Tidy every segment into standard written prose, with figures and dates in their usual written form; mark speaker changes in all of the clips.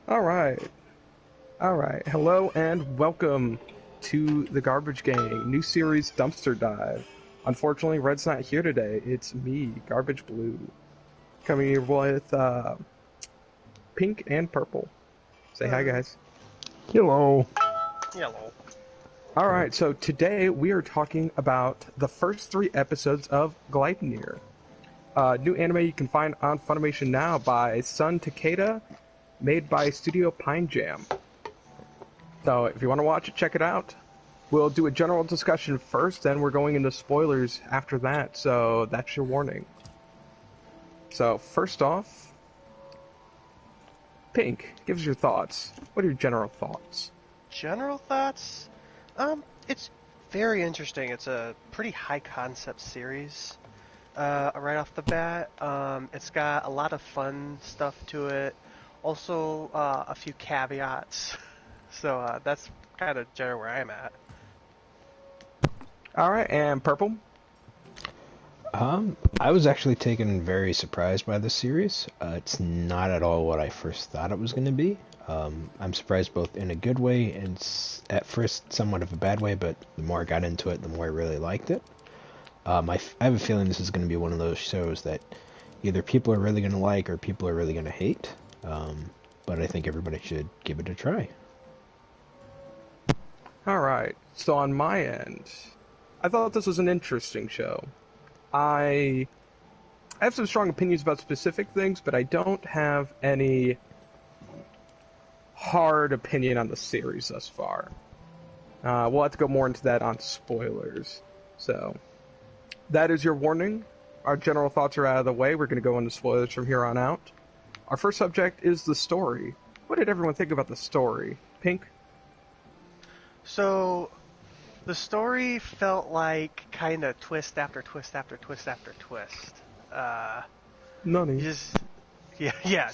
Speaker 1: All right. All right. Hello and welcome to the Garbage Gang, new series Dumpster Dive. Unfortunately, Red's not here today. It's me, Garbage Blue, coming here with pink and purple. Say hi,
Speaker 2: Hello.
Speaker 1: guys.
Speaker 3: Hello.
Speaker 2: Yellow.
Speaker 1: All right. So today we are talking about the first three episodes of Gleipnir, new anime you can find on Funimation now by Sun Takeda, made by Studio Pine Jam. So if you want to watch it, check it out. We'll do a general discussion first, then we're going into spoilers after that, so that's your warning. So first off, Pink, give us your thoughts. What are your general thoughts?
Speaker 2: General thoughts? It's very interesting. It's a pretty high concept series. Right off the bat, it's got a lot of fun stuff to it. Also, a few caveats. So that's kind of generally where I'm at.
Speaker 1: Alright, and Purple?
Speaker 3: I was actually taken very surprised by this series. It's not at all what I first thought it was going to be. I'm surprised both in a good way and at first somewhat of a bad way, but the more I got into it, the more I really liked it. I have a feeling this is going to be one of those shows that either people are really going to like or people are really going to hate. But I think everybody should give it a try.
Speaker 1: Alright, so on my end, I thought this was an interesting show. I have some strong opinions about specific things, but I don't have any hard opinion on the series thus far. We'll have to go more into that on spoilers. So, that is your warning. Our general thoughts are out of the way. We're going to go into spoilers from here on out. Our first subject is the story. What did everyone think about the story? Pink?
Speaker 2: So, the story felt like kind of twist after twist after twist after twist.
Speaker 1: None.
Speaker 2: Just yeah.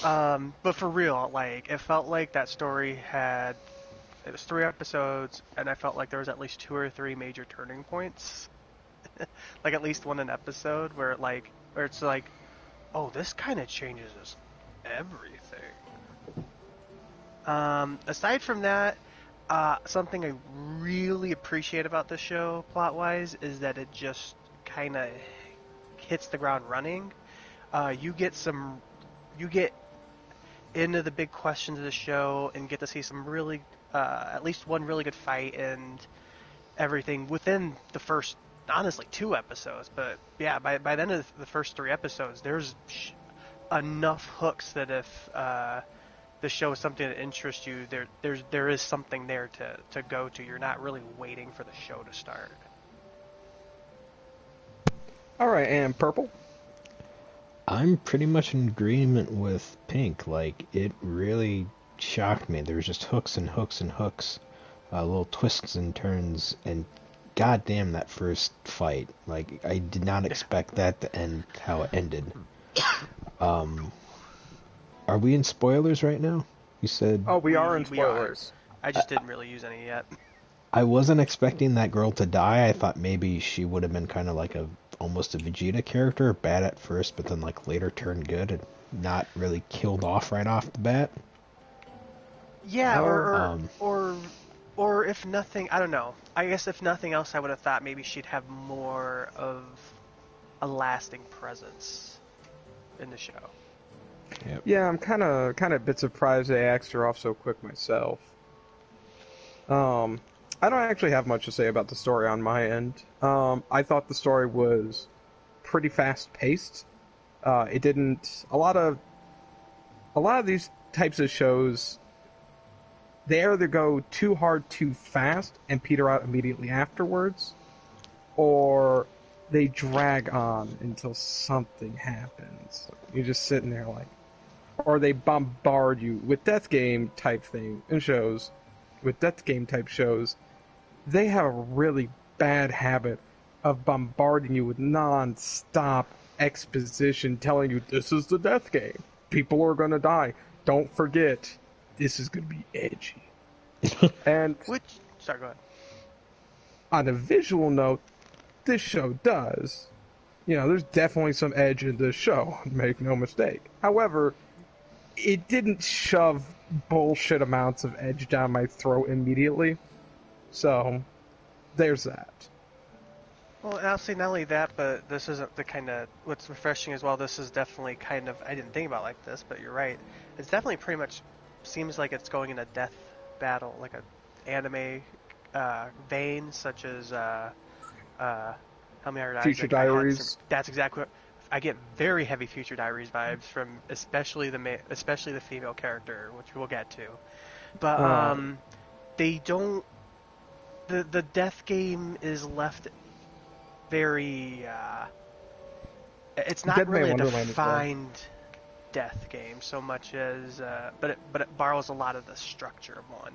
Speaker 2: But for real, like it felt like that story it was 3 episodes, and I felt like there was at least 2 or 3 major turning points. Like at least one an episode where it's like, oh, this kind of changes everything. Aside from that, something I really appreciate about the show, plot-wise, is that it just kind of hits the ground running. You get into the big questions of the show and get to see some really, at least one really good fight and everything within the first, honestly, 2 episodes. But yeah, by the end of the first 3 episodes, there's enough hooks that if the show is something that interests you, there is something there to go to. You're not really waiting for the show to start.
Speaker 1: Alright, and Purple?
Speaker 3: I'm pretty much in agreement with Pink. Like, it really shocked me. There was just hooks and hooks and hooks, little twists and turns, and goddamn that first fight. Like, I did not expect that to end how it ended. Are we in spoilers right now? You said...
Speaker 1: Oh, we are in
Speaker 2: We are.
Speaker 1: spoilers.
Speaker 2: I just didn't really use any yet.
Speaker 3: I wasn't expecting that girl to die. I thought maybe she would have been kind of like almost a Vegeta character, bad at first, but then like later turned good and not really killed off right off the bat.
Speaker 2: Yeah,
Speaker 1: Oh.
Speaker 2: or if nothing, I don't know. I guess if nothing else, I would have thought maybe she'd have more of a lasting presence in the show.
Speaker 3: Yep.
Speaker 1: Yeah, I'm kind of a bit surprised they axed her off so quick myself. I don't actually have much to say about the story on my end. I thought the story was pretty fast-paced. It didn't... A lot of these types of shows, they either go too hard too fast and peter out immediately afterwards, or they drag on until something happens. You're just sitting there like... Or they bombard you with Death Game type thing in shows. With Death Game type shows, they have a really bad habit of bombarding you with non-stop exposition, telling you this is the Death Game. People are gonna die. Don't forget, this is gonna be edgy. And
Speaker 2: Sorry, go ahead.
Speaker 1: on a visual note, this show does. You know, there's definitely some edge in this show, make no mistake. However, it didn't shove bullshit amounts of edge down my throat immediately. So, there's that.
Speaker 2: Well, and I'll say not only that, but this isn't the kind of what's refreshing as well. This is definitely kind of I didn't think about it like this, but you're right. It's definitely pretty much seems like it's going in a death battle, like a anime vein, such as How Many Are Dies?
Speaker 1: Future Diaries.
Speaker 2: That's exactly what I get. Very heavy Future Diaries vibes from, especially the female character, which we'll get to. But they don't. The death game is left very. It's not really a defined death game so much as, but it borrows a lot of the structure of one.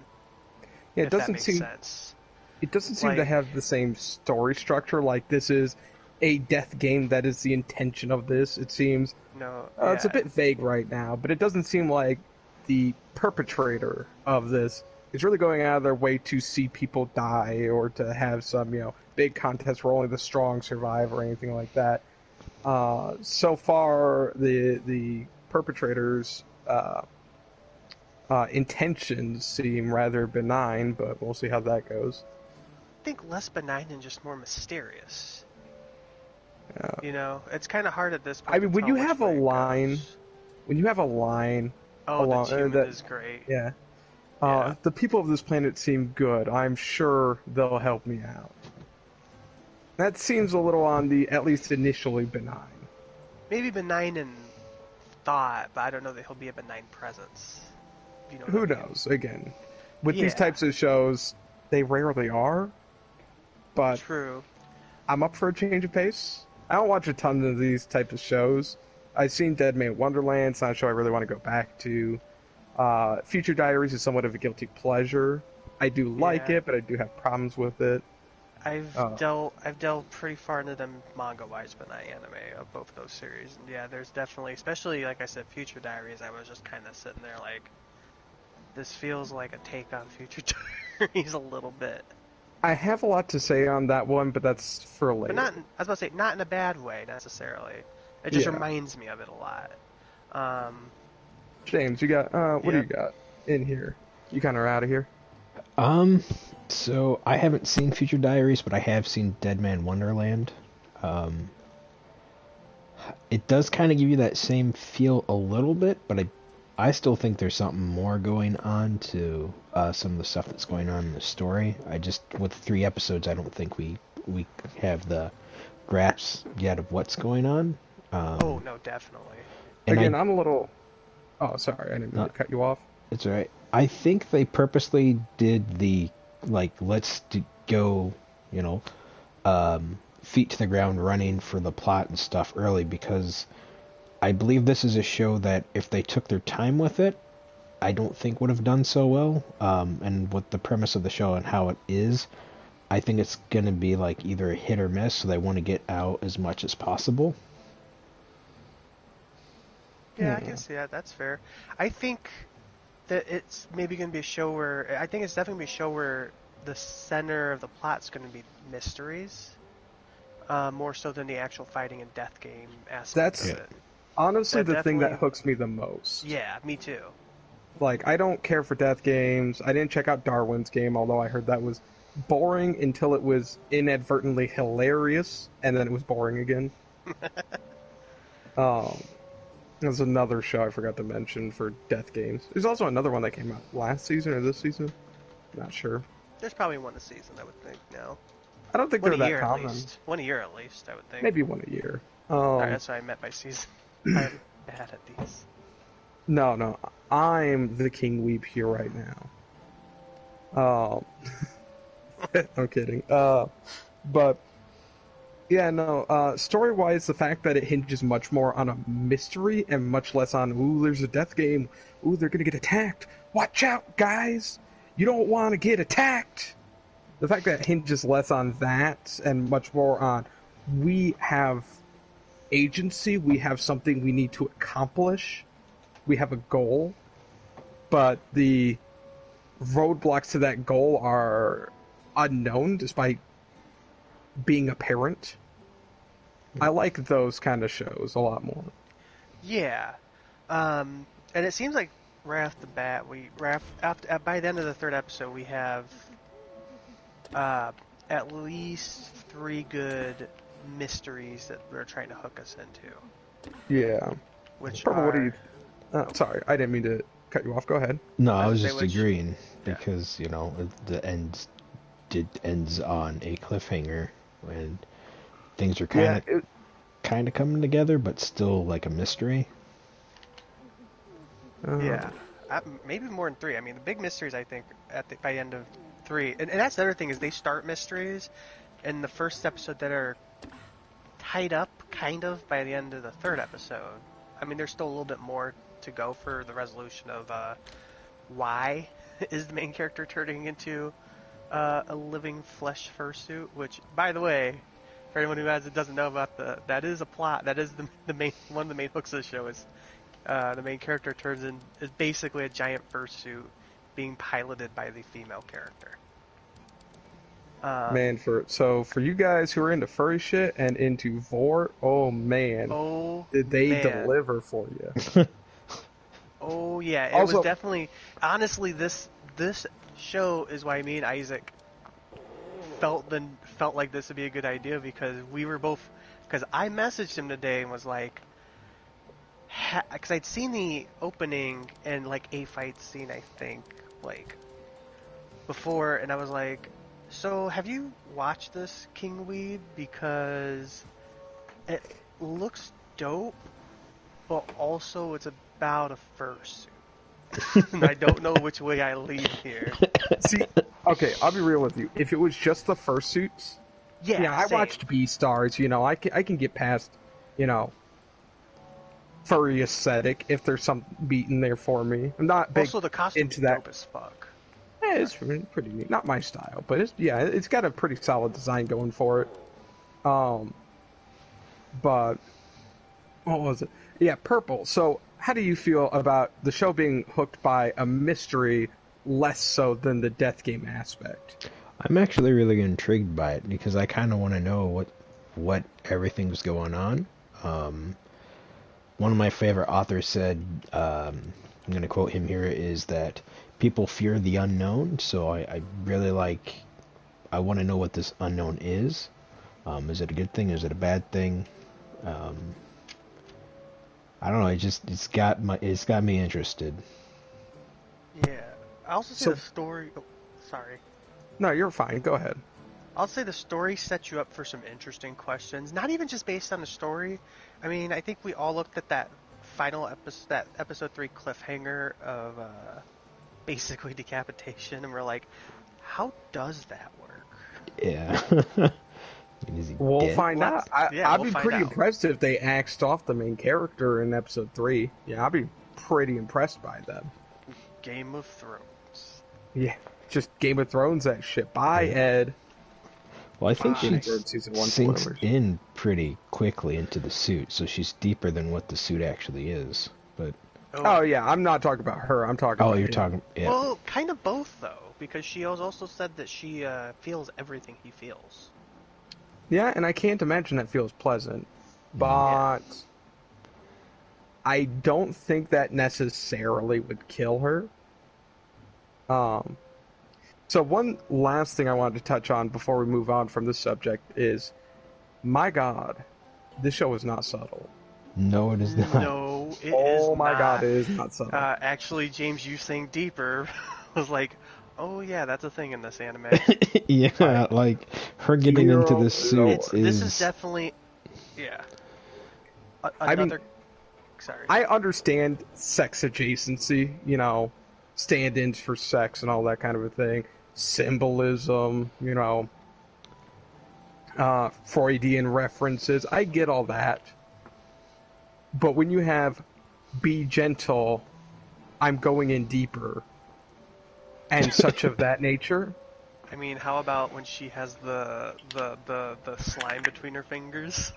Speaker 1: Yeah,
Speaker 2: it doesn't seem sense.
Speaker 1: It doesn't seem to have the same story structure. Like, this is a death game that is the intention of this. It seems it's a bit vague right now, but it doesn't seem like the perpetrator of this is really going out of their way to see people die or to have some, big contest where only the strong survive or anything like that. So far, the perpetrators' intentions seem rather benign, but we'll see how that goes.
Speaker 2: I think less benign and just more mysterious. It's kind of hard at this point.
Speaker 1: I mean, when you have a line,
Speaker 2: the human is great.
Speaker 1: Yeah. The people of this planet seem good. I'm sure they'll help me out. That seems a little on the, at least initially, benign.
Speaker 2: Maybe benign in thought, but I don't know that he'll be a benign presence.
Speaker 1: Who knows? Again, with these types of shows, they rarely are. But
Speaker 2: true.
Speaker 1: I'm up for a change of pace. I don't watch a ton of these types of shows. I've seen Dead Man Wonderland. It's not a show I really want to go back to. Future Diaries is somewhat of a guilty pleasure. I do like it, but I do have problems with it.
Speaker 2: I've delved pretty far into them manga-wise, but not anime, of both of those series. And yeah, there's definitely, especially like I said, Future Diaries. I was just kind of sitting there like, this feels like a take on Future Diaries a little bit.
Speaker 1: I have a lot to say on that one, but that's for later.
Speaker 2: But I was about to say, not in a bad way necessarily. It just reminds me of it a lot.
Speaker 1: James, you got what do you got in here? You kind of are out of here.
Speaker 3: So I haven't seen Future Diaries, but I have seen Dead Man Wonderland. It does kind of give you that same feel a little bit, but I still think there's something more going on to some of the stuff that's going on in the story. With 3 episodes, I don't think we have the grasp yet of what's going on.
Speaker 2: Oh, no, definitely.
Speaker 1: Again, I'm a little... Oh, sorry, I didn't mean to cut you off.
Speaker 3: It's all right. I think they purposely did the, let's go, feet to the ground running for the plot and stuff early, because I believe this is a show that if they took their time with it, I don't think would have done so well. And with the premise of the show and how it is, I think it's going to be either a hit or miss, so they want to get out as much as possible.
Speaker 2: Yeah, I can see that. That's fair. I think that it's maybe going to be a show where... I think it's definitely going to be a show where the center of the plot's going to be mysteries, more so than the actual fighting and death game aspect of it.
Speaker 1: Honestly the thing that hooks me the most.
Speaker 2: Yeah, me too.
Speaker 1: I don't care for death games. I didn't check out Darwin's game, although I heard that was boring until it was inadvertently hilarious, and then it was boring again. There's another show I forgot to mention for death games. There's also another one that came out last season or this season. Not sure.
Speaker 2: There's probably one a season, I would think, now.
Speaker 1: I don't think they're that common.
Speaker 2: 1 a year at least, I would think.
Speaker 1: Maybe 1 a year.
Speaker 2: Alright, that's what I meant by season. I'm bad at these.
Speaker 1: No. I'm the King Weeb here right now. I'm kidding. But... Yeah, no, story-wise, the fact that it hinges much more on a mystery and much less on, ooh, there's a death game, ooh, they're gonna get attacked, watch out, guys, you don't want to get attacked. The fact that it hinges less on that and much more on, we have agency, we have something we need to accomplish, we have a goal, but the roadblocks to that goal are unknown despite being apparent. I like those kind of shows a lot more.
Speaker 2: Yeah. And And it seems like right off the bat, by the end of the third episode, we have at least 3 good mysteries that they're trying to hook us into.
Speaker 1: Yeah.
Speaker 2: Which
Speaker 1: Purple, what do you...
Speaker 2: are...
Speaker 1: sorry, I didn't mean to cut you off. Go ahead.
Speaker 3: No, I
Speaker 2: I
Speaker 3: was
Speaker 2: say
Speaker 3: just
Speaker 2: which-
Speaker 3: agreeing
Speaker 2: yeah.
Speaker 3: because the ends on a cliffhanger and things are kind of coming together, but still like a mystery.
Speaker 2: Yeah, maybe more than 3. I mean, the big mysteries, I think, by the end of 3, and that's the other thing is they start mysteries in the first episode that are tied up, kind of, by the end of the third episode. I mean, there's still a little bit more to go for the resolution of why is the main character turning into a living flesh fursuit, which, by the way, for anyone who doesn't know about that is a plot. That is the main one of the main hooks of the show is the main character is basically a giant fursuit being piloted by the female character.
Speaker 1: Man, for you guys who are into furry shit and into vor, oh man, did they deliver for you?
Speaker 2: Oh yeah, it
Speaker 1: Also,
Speaker 2: was definitely. Honestly, this show is why me and Isaac felt like this would be a good idea because we were both. Because I messaged him today and was like, because I'd seen the opening and like a fight scene, I think, like before, and I was like, so have you watched this, King Weeb? Because it looks dope, but also it's about a fursuit. And I don't know which way I lead here.
Speaker 1: See, okay, I'll be real with you. If it was just the fursuits, I
Speaker 2: same.
Speaker 1: watched Beastars. I can get past, furry aesthetic if there's some beat in there for me. I'm not big
Speaker 2: Also, the costume's
Speaker 1: into that.
Speaker 2: dope as fuck.
Speaker 1: Yeah, it's pretty neat. Not my style, but it's got a pretty solid design going for it. But what was it? Yeah, Purple. So, how do you feel about the show being hooked by a mystery less so than the death game aspect?
Speaker 3: I'm actually really intrigued by it because I kind of want to know what everything's going on. One of my favorite authors said, I'm going to quote him here, is that people fear the unknown, so I really I want to know what this unknown is. Is it a good thing? Is it a bad thing? I don't know. It's got me interested.
Speaker 2: Yeah. I also say the story. Oh, sorry.
Speaker 1: No, you're fine. Go ahead.
Speaker 2: I'll say the story sets you up for some interesting questions. Not even just based on the story. I mean, I think we all looked at that final episode, that episode 3 cliffhanger of basically decapitation, and we're like, how does that work?
Speaker 3: Yeah.
Speaker 1: We'll find out. I'd be pretty
Speaker 2: out.
Speaker 1: impressed if they axed off the main character in episode 3. Yeah, I'd be pretty impressed by them.
Speaker 2: Game of Thrones.
Speaker 1: Yeah, just Game of Thrones that shit. Bye, Ed.
Speaker 3: Well, I think she
Speaker 1: season 1
Speaker 3: sinks
Speaker 1: spoilers.
Speaker 3: in pretty quickly into the suit, so she's deeper than what the suit actually is. But
Speaker 1: oh yeah, I'm not talking about her. I'm talking.
Speaker 3: oh,
Speaker 1: about
Speaker 3: you're
Speaker 1: him.
Speaker 3: talking. Yeah.
Speaker 2: Well, kind of both though, because she also said that she feels everything he feels.
Speaker 1: Yeah, and I can't imagine that feels pleasant, but I don't think that necessarily would kill her. So one last thing I wanted to touch on before we move on from this subject is, my God, this show is not subtle.
Speaker 3: No, it is not.
Speaker 2: No, it is
Speaker 1: Oh my
Speaker 2: not.
Speaker 1: God, it is not subtle.
Speaker 2: Actually, James, you saying deeper was like, oh yeah, that's a thing in this anime.
Speaker 3: Yeah, like her getting into the suit is.
Speaker 2: This is definitely, yeah. Another. Sorry.
Speaker 1: I understand sex adjacency, stand-ins for sex and all that kind of a thing. Symbolism, Freudian references. I get all that. But when you have be gentle, I'm going in deeper, and such of that nature.
Speaker 2: I mean, how about when she has the slime between her fingers?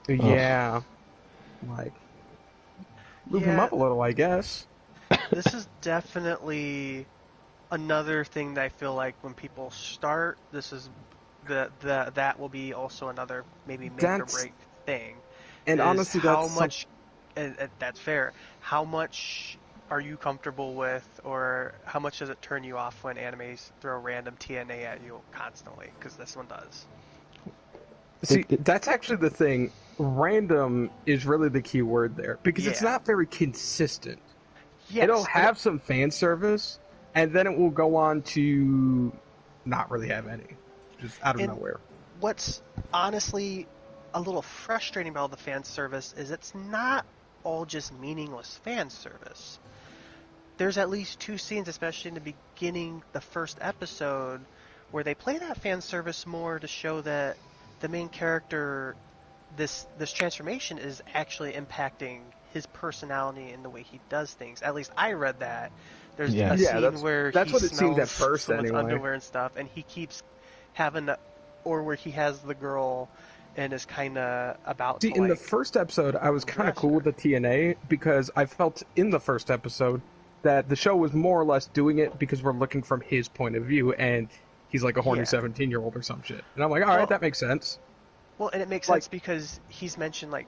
Speaker 1: Yeah. Like, move him up a little, I guess.
Speaker 2: This is definitely another thing that I feel like when people start, this is that will be also another maybe make or break thing.
Speaker 1: And honestly,
Speaker 2: how much and that's fair. How much are you comfortable with, or how much does it turn you off when animes throw random TNA at you constantly? Because this one does.
Speaker 1: See, that's actually the thing. Random is really the key word there because it's
Speaker 2: Yeah.
Speaker 1: not very consistent.
Speaker 2: Yes.
Speaker 1: It'll have some fan service, and then it will go on to not really have any, just out of
Speaker 2: And
Speaker 1: nowhere.
Speaker 2: what's honestly a little frustrating about all the fan service is it's not all just meaningless fan service. There's at least 2 scenes, especially in the beginning, the first episode, where they play that fan service more to show that the main character, this transformation is actually impacting his personality and the way he does things. At least I read that. There's
Speaker 3: Yeah.
Speaker 2: a
Speaker 1: Yeah,
Speaker 2: scene where
Speaker 1: that's
Speaker 2: he
Speaker 1: what it seemed at
Speaker 2: smells
Speaker 1: first
Speaker 2: someone's
Speaker 1: anyway.
Speaker 2: underwear and stuff, and he keeps having the, or where he has the girl and is kind of about
Speaker 1: See,
Speaker 2: to
Speaker 1: in the
Speaker 2: like,
Speaker 1: first episode, I was kind of
Speaker 2: dress
Speaker 1: cool
Speaker 2: her.
Speaker 1: with the TNA because I felt in the first episode that the show was more or less doing it because we're looking from his point of view, and he's like a horny
Speaker 2: Yeah.
Speaker 1: 17-year-old or some shit. And I'm like, all right,
Speaker 2: Well-
Speaker 1: that makes sense.
Speaker 2: Well, and it makes
Speaker 1: Like-
Speaker 2: sense because he's mentioned like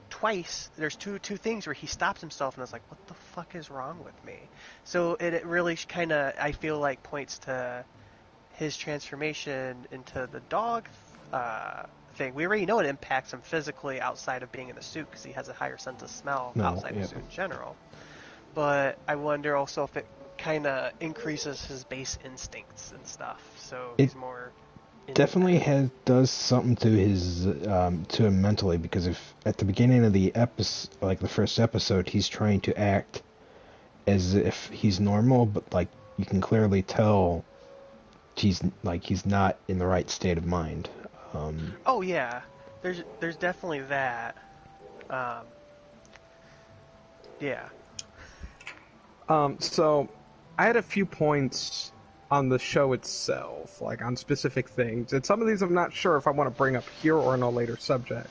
Speaker 2: twice. There's two things where he stops himself and is like, "What the fuck is wrong with me?" So it really kind of, I feel like, points to his transformation into the dog thing. We already know it impacts him physically outside of being in the suit because he has a higher sense of smell outside the suit in general. But I wonder also if it kind of increases his base instincts and stuff. So he's more.
Speaker 3: Definitely does something to his to him mentally, because if at the beginning of the episode, like the first episode, he's trying to act as if he's normal, but like you can clearly tell he's not in the right state of mind.
Speaker 2: Oh yeah, there's definitely that. Yeah.
Speaker 1: So I had a few points on the show itself, like on specific things, and some of these I'm not sure if I want to bring up here or in a later subject.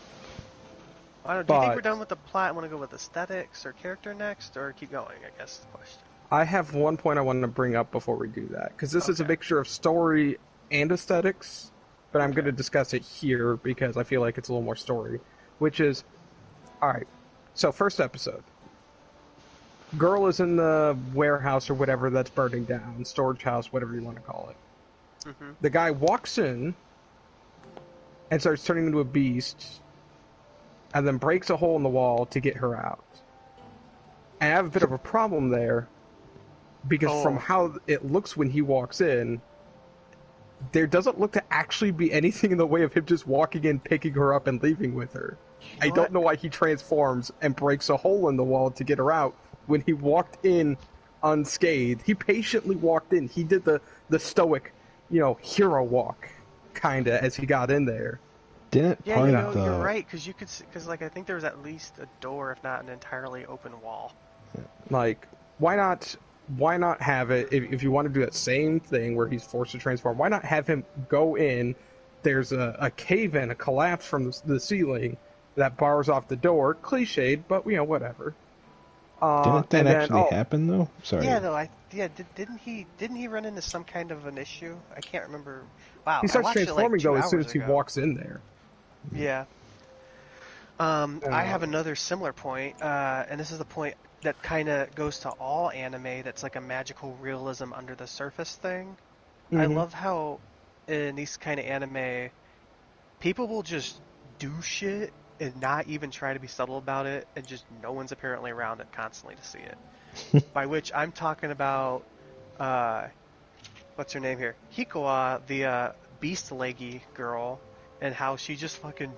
Speaker 2: I don't know, do you think
Speaker 1: But-
Speaker 2: we're done with the plot? Want to go with aesthetics or character next, or keep going? I guess is the question.
Speaker 1: I have one point I wanted to bring up before we do that, because this is a
Speaker 2: Okay.
Speaker 1: mixture of story and aesthetics, but I'm going to discuss it here because I feel like it's a little more story, which is, alright, so first episode. Girl is in the warehouse or whatever that's burning down, storage house, whatever you want to call it.
Speaker 2: Mm-hmm.
Speaker 1: The guy walks in and starts turning into a beast, and then breaks a hole in the wall to get her out. And I have a bit of a problem there, because from how it looks when he walks in, there doesn't look to actually be anything in the way of him just walking in, picking her up, and leaving with her. I don't know why he transforms and breaks a hole in the wall to get her out when he walked in unscathed. He patiently walked in. He did the stoic, hero walk, kinda, as he got in there.
Speaker 3: Didn't
Speaker 2: Yeah,
Speaker 3: part
Speaker 2: you
Speaker 3: of
Speaker 2: know,
Speaker 3: the
Speaker 2: you're right, because you could, because like I think there was at least a door, if not an entirely open wall.
Speaker 1: Like, why not have it, if you want to do that same thing where he's forced to transform, why not have him go in, there's a cave-in, a collapse from the ceiling that bars off the door, cliched, but, whatever.
Speaker 3: didn't that
Speaker 1: and then-
Speaker 3: actually happen though? Sorry.
Speaker 2: Yeah, though didn't he run into some kind of an issue? I can't remember. Wow,
Speaker 1: He
Speaker 2: I
Speaker 1: starts
Speaker 2: watched it,
Speaker 1: transforming,
Speaker 2: like, 2
Speaker 1: though, as soon
Speaker 2: hours
Speaker 1: as he
Speaker 2: ago.
Speaker 1: walks in there.
Speaker 2: Yeah. I have another similar point, and this is the point that kind of goes to all anime that's like a magical realism under the surface thing. I
Speaker 1: Mhm.
Speaker 2: love how in these kind of anime, people will just do shit and not even try to be subtle about it, and just no one's apparently around it constantly to see it. By which I'm talking about, what's her name here? Hikoa, the beast leggy girl, and how she just fucking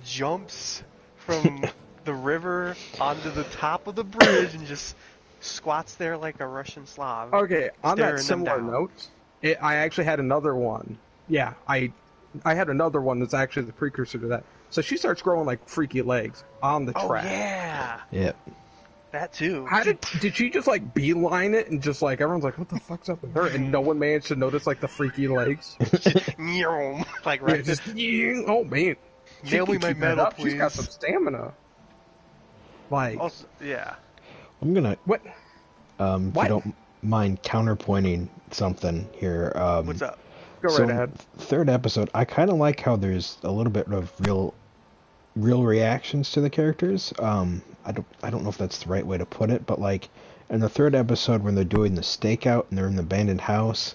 Speaker 2: jumps from the river onto the top of the bridge and just squats there like a Russian Slav.
Speaker 1: Okay, on
Speaker 2: staring
Speaker 1: that
Speaker 2: them
Speaker 1: similar
Speaker 2: down.
Speaker 1: note, I actually had another one. Yeah, I had another one that's actually the precursor to that. So she starts growing like freaky legs on the
Speaker 2: Oh
Speaker 1: track.
Speaker 2: yeah,
Speaker 3: Yep.
Speaker 2: that too.
Speaker 1: How did she just like beeline it and just like everyone's like, what the fuck's up with her? And no one managed to notice like the freaky legs.
Speaker 2: Nyom, like
Speaker 1: Yeah,
Speaker 2: right.
Speaker 1: just oh man, she
Speaker 2: Mail me
Speaker 1: can
Speaker 2: my
Speaker 1: keep that
Speaker 2: medal,
Speaker 1: up. She's got
Speaker 2: please.
Speaker 1: some stamina. Like
Speaker 2: Also, yeah.
Speaker 3: I'm gonna
Speaker 1: what?
Speaker 3: if
Speaker 1: What?
Speaker 3: you don't mind counterpointing something here.
Speaker 2: What's up?
Speaker 1: Go
Speaker 3: So
Speaker 1: right ahead.
Speaker 3: third episode, I kind of like how there's a little bit of real reactions to the characters. I don't know if that's the right way to put it, but like in the third episode when they're doing the stakeout and they're in the abandoned house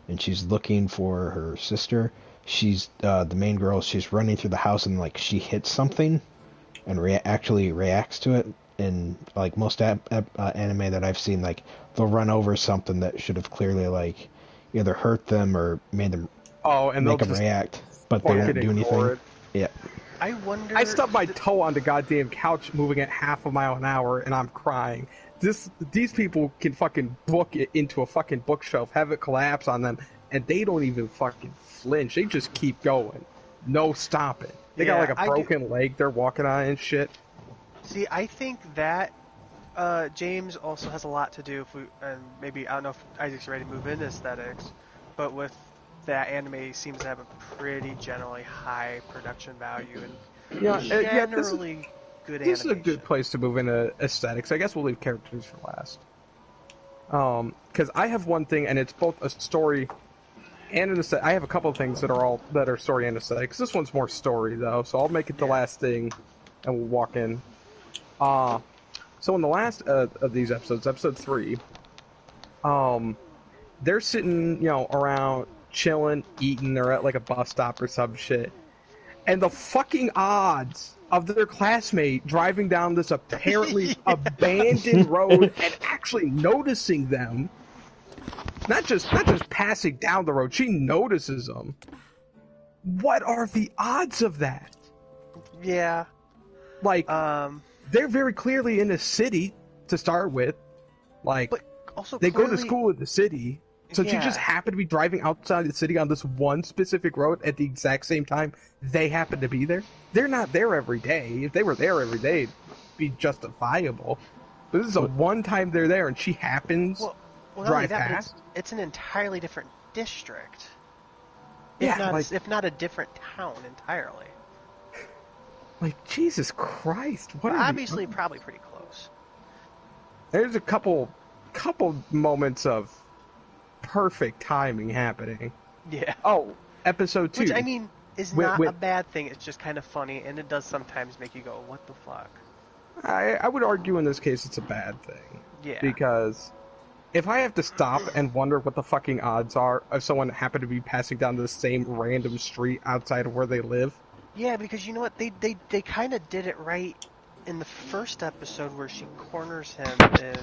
Speaker 3: and she's looking for her sister, she's the main girl. She's running through the house and like she hits something and actually reacts to it. In like most anime that I've seen, like they'll run over something that should have clearly like either hurt them or made them make them react, but they won't do anything. Yeah.
Speaker 2: I wonder.
Speaker 1: I stubbed my toe on the goddamn couch moving at half a mile an hour, and I'm crying. These people can fucking book it into a fucking bookshelf, have it collapse on them, and they don't even fucking flinch. They just keep going, no stopping. They got like a broken leg they're walking on and shit.
Speaker 2: See, I think that James also has a lot to do and maybe I don't know if Isaac's ready to move into aesthetics, but with that anime seems to have a pretty generally high production value and generally good animation.
Speaker 1: This is a good place to move into aesthetics. I guess we'll leave characters for last. Because I have one thing, and it's both a story and an aesthetic. I have a couple of things that are story and aesthetics. This one's more story though, so I'll make it the last thing, and we'll walk in. So in the last of these episodes, episode 3, they're sitting, around chilling, eating. They're at like a bus stop or some shit, and the fucking odds of their classmate driving down this apparently abandoned road and actually noticing them, not just passing down the road, she notices them. What are the odds of that?
Speaker 2: Yeah.
Speaker 1: Like, they're very clearly in a city to start with. Like,
Speaker 2: but also
Speaker 1: they go to school in the city. So she just happened to be driving outside the city on this one specific road at the exact same time they happen to be there. They're not there every day. If they were there every day, it'd be justifiable. But this is a one time they're there, and she happens to drive past.
Speaker 2: It's an entirely different district.
Speaker 1: Yeah,
Speaker 2: if not a different town entirely.
Speaker 1: Like, Jesus Christ!
Speaker 2: Obviously, probably pretty close.
Speaker 1: There's a couple moments of perfect timing happening.
Speaker 2: Yeah.
Speaker 1: Oh, episode 2.
Speaker 2: Which, I mean, is not a bad thing. It's just kind of funny, and it does sometimes make you go, what the fuck?
Speaker 1: I would argue in this case it's a bad thing.
Speaker 2: Yeah.
Speaker 1: Because if I have to stop and wonder what the fucking odds are of someone happened to be passing down the same random street outside of where they live.
Speaker 2: Yeah, because you know what? They kind of did it right in the first episode where she corners him and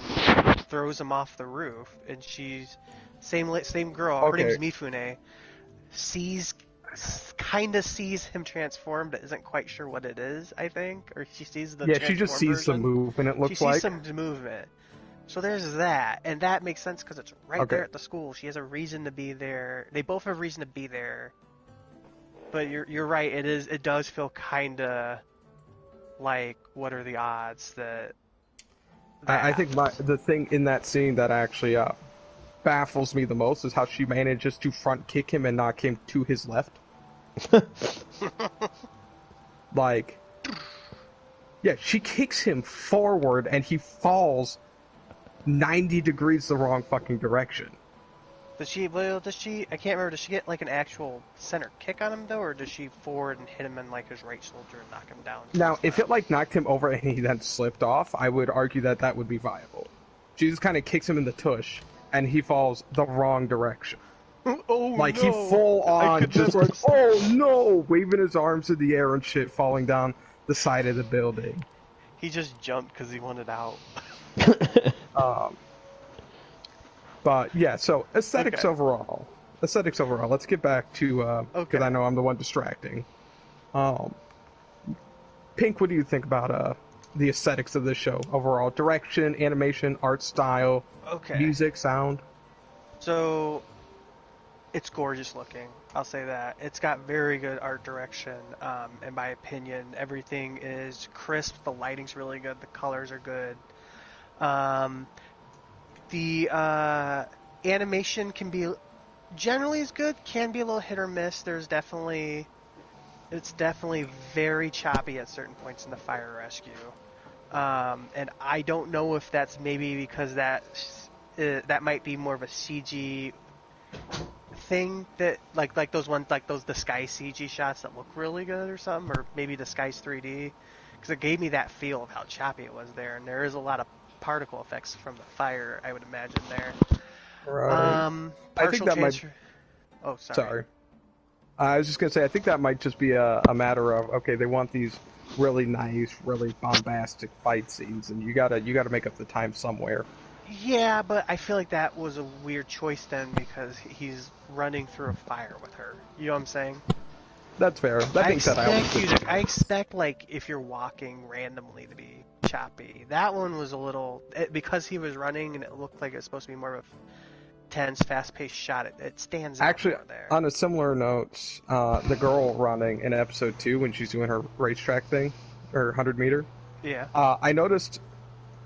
Speaker 2: throws him off the roof, and she's same girl. Her name's Mifune. Kind of sees him transform, but isn't quite sure what it is. I think, or she sees the
Speaker 1: she just sees some movement. It looks like
Speaker 2: she sees some movement. So there's that, and that makes sense because it's right there at the school. She has a reason to be there. They both have reason to be there. But you're right. It does feel kind of like, what are the odds that
Speaker 1: I think the thing in that scene that actually baffles me the most is how she manages to front kick him and knock him to his left. Like, yeah, she kicks him forward and he falls 90 degrees the wrong fucking direction.
Speaker 2: Does she? I can't remember. Does she get like an actual center kick on him though, or does she forward and hit him in like his right shoulder and knock him down?
Speaker 1: Now, if it like knocked him over and he then slipped off, I would argue that would be viable. She just kind of kicks him in the tush, and he falls the wrong direction.
Speaker 2: Oh
Speaker 1: like
Speaker 2: no.
Speaker 1: He full on just like, oh no, waving his arms in the air and shit, falling down the side of the building.
Speaker 2: He just jumped because he wanted out.
Speaker 1: But yeah, so aesthetics overall. Let's get back to because I know I'm the one distracting. Pink, what do you think about the aesthetics of this show overall? Direction, animation, art style, music, sound.
Speaker 2: So it's gorgeous looking. I'll say that. It's got very good art direction. In my opinion, everything is crisp. The lighting's really good. The colors are good. The animation can be generally is good, can be a little hit or miss. It's definitely very choppy at certain points in the fire rescue. And I don't know if that's maybe because that might be more of a CG anything that like those ones like those disguise CG shots that look really good or something, or maybe disguise 3D, because it gave me that feel of how choppy it was there, and there is a lot of particle effects from the fire, I would imagine there.
Speaker 1: Right. I think
Speaker 2: Partial
Speaker 1: that
Speaker 2: transfer.
Speaker 1: might.
Speaker 2: Oh, sorry.
Speaker 1: Sorry. I was just gonna say I think that might just be a matter of okay, they want these really nice, really bombastic fight scenes, and you gotta make up the time somewhere.
Speaker 2: Yeah, but I feel like that was a weird choice then because he's running through a fire with her. You know what I'm saying?
Speaker 1: That's fair. That being said,
Speaker 2: I expect like if you're walking randomly to be choppy. That one was a little because he was running and it looked like it's supposed to be more of a tense, fast-paced shot. It stands out
Speaker 1: actually
Speaker 2: more there.
Speaker 1: on a similar note, the girl running in episode 2 when she's doing her racetrack thing, or 100-meter.
Speaker 2: Yeah.
Speaker 1: I noticed.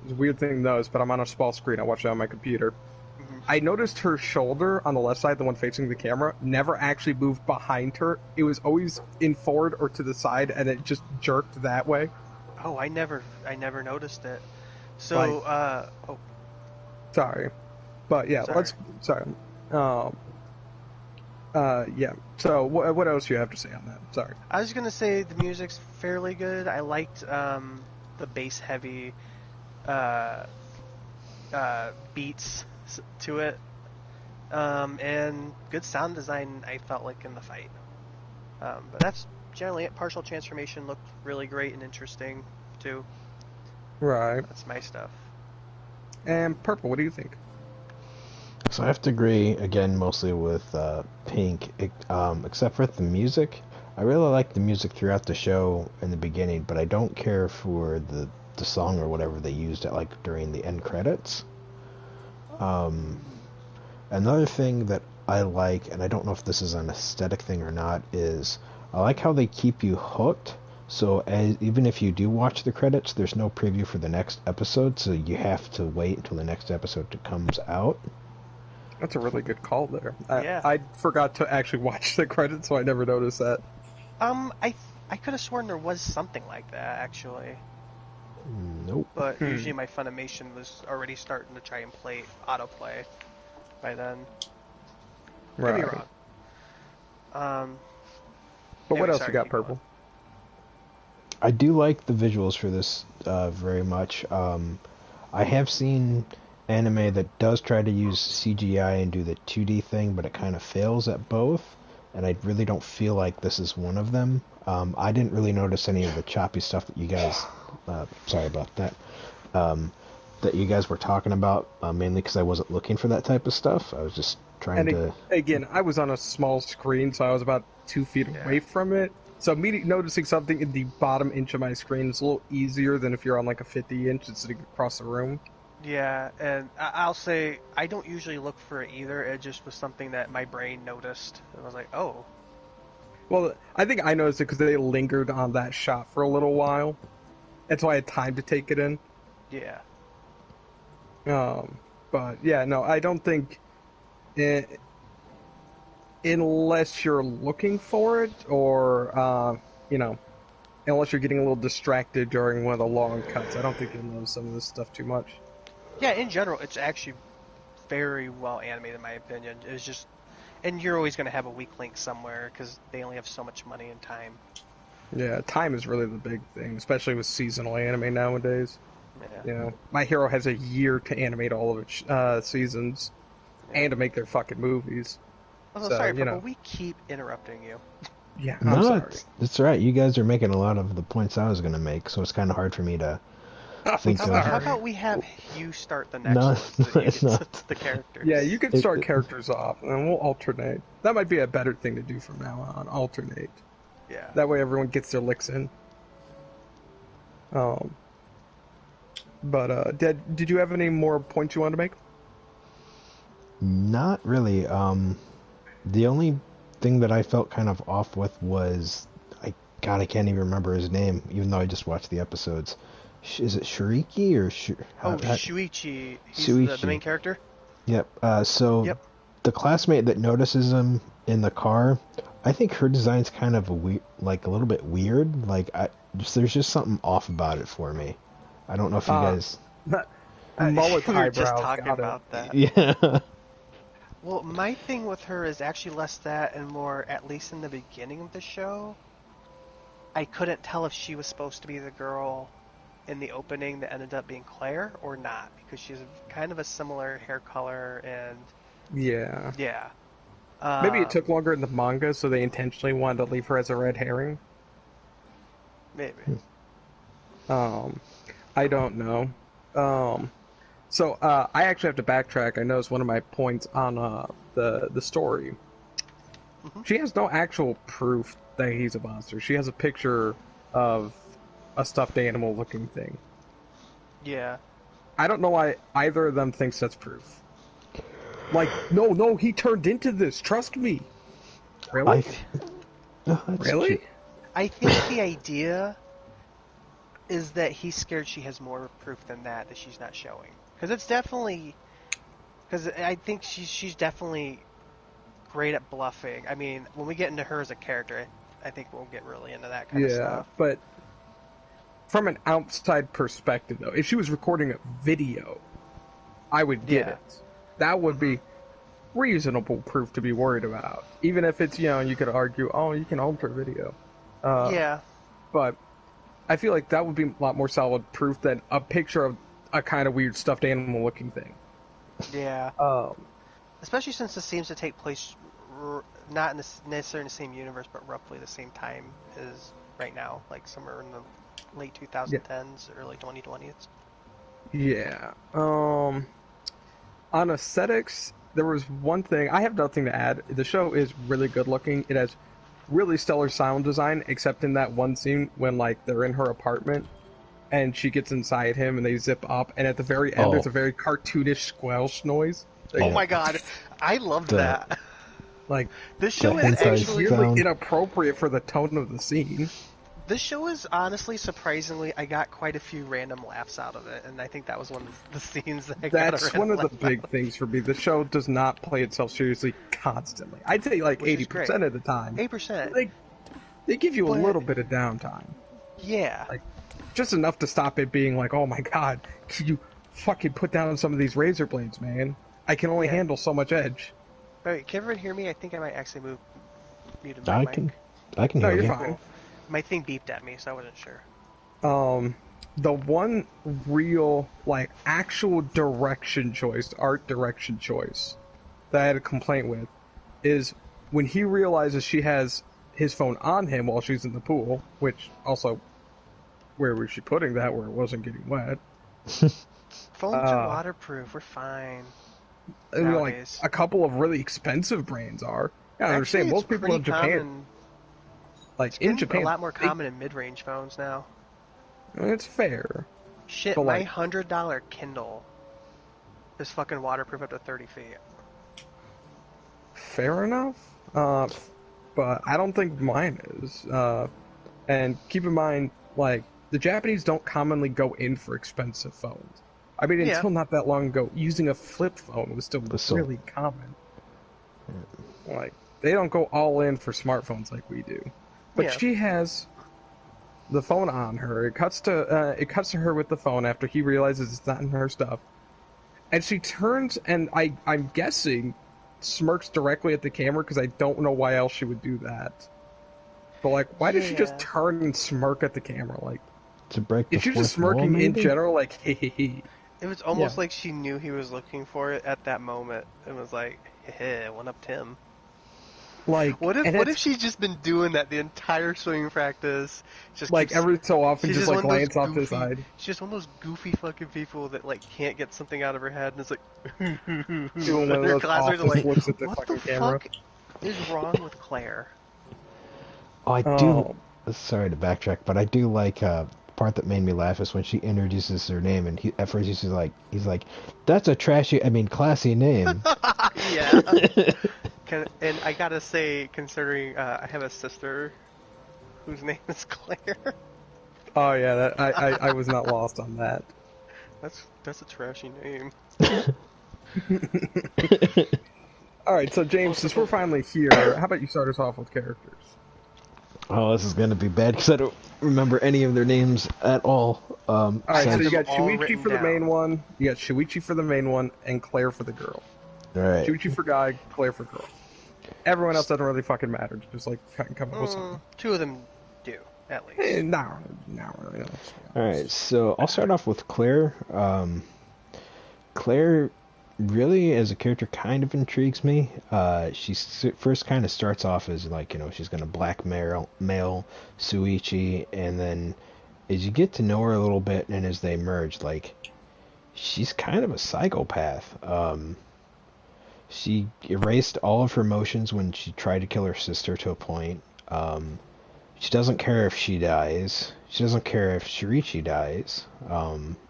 Speaker 1: It's a weird thing to notice, but I'm on a small screen. I watched it on my computer.
Speaker 2: Mm-hmm.
Speaker 1: I noticed her shoulder on the left side, the one facing the camera, never actually moved behind her. It was always in forward or to the side, and it just jerked that way.
Speaker 2: Oh, I never noticed it. So,
Speaker 1: Sorry. But yeah,
Speaker 2: Sorry.
Speaker 1: Yeah. So what else do you have to say on that? Sorry.
Speaker 2: I was gonna say the music's fairly good. I liked the bass heavy beats to it, and good sound design. I felt like in the fight, but that's generally it. Partial transformation looked really great and interesting too.
Speaker 1: Right.
Speaker 2: That's my stuff.
Speaker 1: And Purple, what do you think?
Speaker 3: So I have to agree again, mostly with Pink, except for the music. I really like the music throughout the show in the beginning, but I don't care for the song or whatever they used at like during the end credits. Another thing that I like, and I don't know if this is an aesthetic thing or not, is I like how they keep you hooked. So even if you do watch the credits, there's no preview for the next episode, so you have to wait until the next episode comes out.
Speaker 1: That's a really good call there.
Speaker 2: Yeah.
Speaker 1: I forgot to actually watch the credits, so I never noticed that.
Speaker 2: I could have sworn there was something like that actually.
Speaker 3: Nope.
Speaker 2: But usually my Funimation was already starting to try and play autoplay by then. Could be wrong.
Speaker 1: But what else
Speaker 2: sorry,
Speaker 1: you got,
Speaker 2: keep
Speaker 1: Purple?
Speaker 3: I do like the visuals for this very much. I have seen anime that does try to use CGI and do the 2D thing, but it kind of fails at both, and I really don't feel like this is one of them. I didn't really notice any of the choppy stuff that you guys... sorry about that. That you guys were talking about, mainly because I wasn't looking for that type of stuff. I was just trying to...
Speaker 1: Again, I was on a small screen, so I was about 2 feet away from it. So me noticing something in the bottom inch of my screen is a little easier than if you're on like a 50-inch and sitting across the room.
Speaker 2: Yeah, and I'll say I don't usually look for it either. It just was something that my brain noticed. And I was like, oh.
Speaker 1: Well, I think I noticed it because they lingered on that shot for a little while. That's why I had time to take it in.
Speaker 2: Yeah.
Speaker 1: But yeah, no, I don't think... unless you're looking for it, or, unless you're getting a little distracted during one of the long cuts, I don't think you'll notice some of this stuff too much.
Speaker 2: Yeah, in general, it's actually very well animated, in my opinion. It's just, and you're always going to have a weak link somewhere because they only have so much money and time.
Speaker 1: Yeah, time is really the big thing, especially with seasonal anime nowadays.
Speaker 2: Yeah.
Speaker 1: My Hero has a year to animate all of its seasons, and to make their fucking movies.
Speaker 2: Oh, sorry, Purple, we keep interrupting you.
Speaker 1: Yeah, I'm sorry.
Speaker 3: It's right. You guys are making a lot of the points I was going to make, so it's kind of hard for me to think of.
Speaker 2: How about we have you start the next one? So
Speaker 3: it's not.
Speaker 2: The characters.
Speaker 1: Yeah, you can start characters off, and we'll alternate. That might be a better thing to do from now on, alternate.
Speaker 2: Yeah.
Speaker 1: That way everyone gets their licks in. But, did you have any more points you wanted to make?
Speaker 3: Not really. The only thing that I felt kind of off with was, I can't even remember his name, even though I just watched the episodes. Is it Shuriki or
Speaker 2: Shuichi. He's the main character?
Speaker 3: Yep. The classmate that notices him in the car, I think her design's kind of a little bit weird. Like, there's just something off about it for me. I don't know if you guys...
Speaker 1: Mullet
Speaker 2: we were
Speaker 1: eyebrows.
Speaker 2: just talking about that.
Speaker 3: Yeah.
Speaker 2: Well, my thing with her is actually less that and more, at least in the beginning of the show, I couldn't tell if she was supposed to be the girl in the opening that ended up being Claire or not, because she's kind of a similar hair color and
Speaker 1: Yeah.
Speaker 2: yeah.
Speaker 1: Maybe it took longer in the manga, so they intentionally wanted to leave her as a red herring.
Speaker 2: Maybe.
Speaker 1: I don't know. So I actually have to backtrack. I noticed one of my points on the story.
Speaker 2: Mm-hmm.
Speaker 1: She has no actual proof that he's a monster. She has a picture of a stuffed animal looking thing.
Speaker 2: Yeah.
Speaker 1: I don't know why either of them thinks that's proof. Like, no, he turned into this. Trust me. Really? Really?
Speaker 3: True.
Speaker 2: I think the idea is that he's scared she has more proof than that she's not showing. Because it's definitely... Because I think she's definitely great at bluffing. I mean, when we get into her as a character, I think we'll get really into that kind of stuff.
Speaker 1: Yeah, but from an outside perspective, though, if she was recording a video, I would get it. That would be reasonable proof to be worried about. Even if it's, you could argue, oh, you can alter video.
Speaker 2: Yeah.
Speaker 1: But I feel like that would be a lot more solid proof than a picture of a kind of weird stuffed animal looking thing.
Speaker 2: Yeah. Especially since this seems to take place not in necessarily in the same universe, but roughly the same time as right now, like somewhere in the late 2010s, early 2020s.
Speaker 1: Yeah. On aesthetics, there was one thing. I have nothing to add. The show is really good looking. It has really stellar sound design, except in that one scene when, like, they're in her apartment and she gets inside him and they zip up, and at the very end there's a very cartoonish squelch noise.
Speaker 2: Oh my god, I loved that.
Speaker 1: Like,
Speaker 2: this show is actually
Speaker 1: really inappropriate for the tone of the scene.
Speaker 2: This show is honestly, surprisingly, I got quite a few random laughs out of it, and I think that was one of the scenes that I got.
Speaker 1: That's one of the big things for me. The show does not play itself seriously constantly. I'd say like 80% of the time.
Speaker 2: 8%.
Speaker 1: They give you a little bit of downtime.
Speaker 2: Yeah.
Speaker 1: Like, just enough to stop it being like, oh my god, can you fucking put down some of these razor blades, man? I can only handle so much edge.
Speaker 2: Wait, can everyone hear me? I think I might actually mute my mic.
Speaker 3: I can hear you.
Speaker 1: You're fine.
Speaker 2: My thing beeped at me, so I wasn't sure.
Speaker 1: The one real, like, actual direction choice, art direction choice, that I had a complaint with, is when he realizes she has his phone on him while she's in the pool, which also, where was she putting that where it wasn't getting wet?
Speaker 2: Phones are waterproof, we're fine.
Speaker 1: Like, a couple of really expensive brands are. Yeah, I understand, most people in Japan... Like, in Japan,
Speaker 2: a lot more common in mid-range phones now.
Speaker 1: It's fair.
Speaker 2: Shit,
Speaker 1: but
Speaker 2: my
Speaker 1: like,
Speaker 2: $100 Kindle is fucking waterproof up to 30 feet.
Speaker 1: Fair enough. But I don't think mine is. And keep in mind, like, the Japanese don't commonly go in for expensive phones. I mean, until not that long ago, using a flip phone was still really common. Like, they don't go all in for smartphones like we do. But she has the phone on her. It cuts to her with the phone after he realizes it's not in her stuff. And she turns and I'm guessing smirks directly at the camera because I don't know why else she would do that. But like, why does she just turn and smirk at the camera? Like,
Speaker 3: to break the
Speaker 1: is she just smirking in general? Like, hey.
Speaker 2: It was almost like she knew he was looking for it at that moment. It was like, hey, one up Tim.
Speaker 1: Like,
Speaker 2: what if she's just been doing that the entire swimming practice? Just
Speaker 1: like every so often, just like glance off to the side.
Speaker 2: She's just one of those goofy fucking people that like can't get something out of her head, and it's like
Speaker 1: doing one of those office
Speaker 2: like,
Speaker 1: looks at the
Speaker 2: what
Speaker 1: fucking
Speaker 2: the
Speaker 1: camera.
Speaker 2: fuck is wrong with Claire?
Speaker 3: Oh, I do. Sorry to backtrack, but I do like part that made me laugh is when she introduces her name, and at first he's like, "That's a classy name."
Speaker 2: Yeah. And I gotta say, considering I have a sister whose name is Claire.
Speaker 1: Oh yeah, I was not lost on that.
Speaker 2: That's a trashy name.
Speaker 1: All right, so James, since we're finally here, how about you start us off with characters?
Speaker 3: Oh, this is gonna be bad because I don't remember any of their names at all.
Speaker 1: All right, so you got Shuichi for the main one, you got Shuichi for the main one, and Claire for the girl.
Speaker 3: All right.
Speaker 1: Chuchi for guy, Claire for girl. Everyone else doesn't really fucking matter. Just like come up with something.
Speaker 2: Two of them do, at least.
Speaker 1: No, really.
Speaker 3: All right. So I'll start off with Claire. Claire really, as a character, kind of intrigues me. She first kind of starts off as like, she's gonna blackmail Suichi, and then as you get to know her a little bit, and as they merge, like, she's kind of a psychopath. She erased all of her emotions when she tried to kill her sister to a point. She doesn't care if she dies. She doesn't care if Shirichi dies.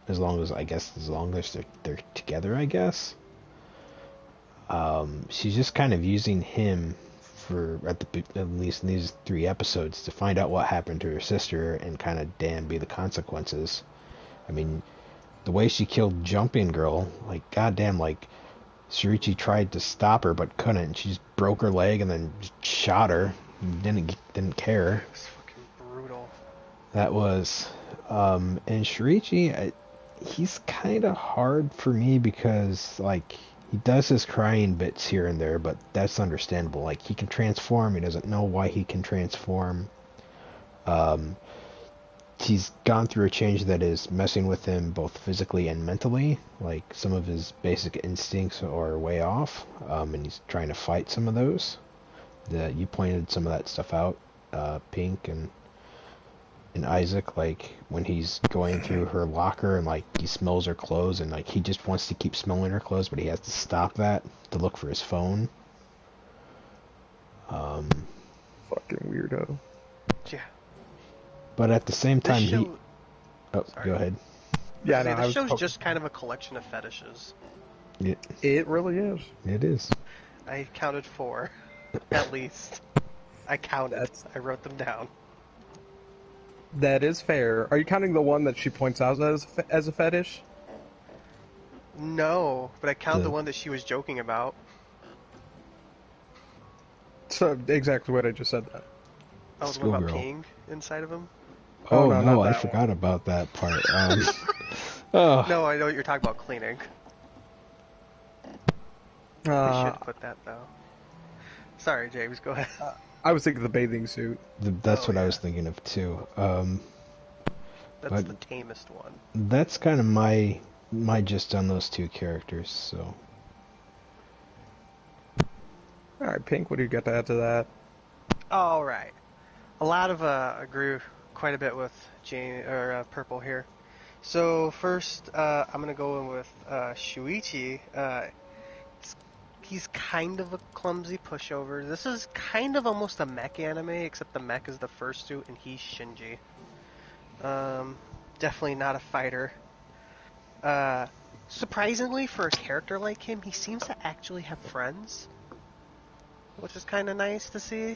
Speaker 3: As long as they're together, I guess. She's just kind of using him for at least in these 3 episodes to find out what happened to her sister and kind of be the consequences. I mean, the way she killed Jumping Girl, like, goddamn, like, Shirichi tried to stop her but couldn't, and she just broke her leg and then just shot her. Didn't care.
Speaker 2: It's fucking brutal.
Speaker 3: That was, and Shirichi, he's kind of hard for me because, like, he does his crying bits here and there, but that's understandable. Like, he can transform. He doesn't know why he can transform. He's gone through a change that is messing with him both physically and mentally. Like, some of his basic instincts are way off, and he's trying to fight some of those. You pointed some of that stuff out, Pink and Isaac, like when he's going through her locker and like he smells her clothes and like he just wants to keep smelling her clothes, but he has to stop that to look for his phone.
Speaker 1: Fucking weirdo.
Speaker 2: Yeah.
Speaker 3: But at the same time,
Speaker 2: Sorry.
Speaker 3: Go ahead.
Speaker 1: Yeah,
Speaker 2: no,
Speaker 1: no,
Speaker 2: this show's just kind of a collection of fetishes.
Speaker 1: It really is.
Speaker 3: It is.
Speaker 2: I counted 4, at least. I counted. I wrote them down.
Speaker 1: That is fair. Are you counting the one that she points out as a fetish?
Speaker 2: No, but I counted the one that she was joking about.
Speaker 1: So exactly what I just said. That.
Speaker 2: Oh, the one about peeing inside of him?
Speaker 3: Oh,
Speaker 1: no,
Speaker 3: no, I forgot about that part. Oh.
Speaker 2: No, I know what you're talking about, cleaning. We should put that, though. Sorry, James, go ahead.
Speaker 1: I was thinking the bathing suit.
Speaker 3: That's what I was thinking of, too.
Speaker 2: That's the tamest one.
Speaker 3: That's kind of my gist on those 2 characters, so...
Speaker 1: Alright, Pink, what do you got to add to that?
Speaker 2: Alright. A lot of, agree quite a bit with Purple here. So, first, I'm gonna go in with, Shuichi. He's kind of a clumsy pushover. This is kind of almost a mech anime, except the mech is the first suit and he's Shinji. Definitely not a fighter. Surprisingly, for a character like him, he seems to actually have friends, which is kind of nice to see.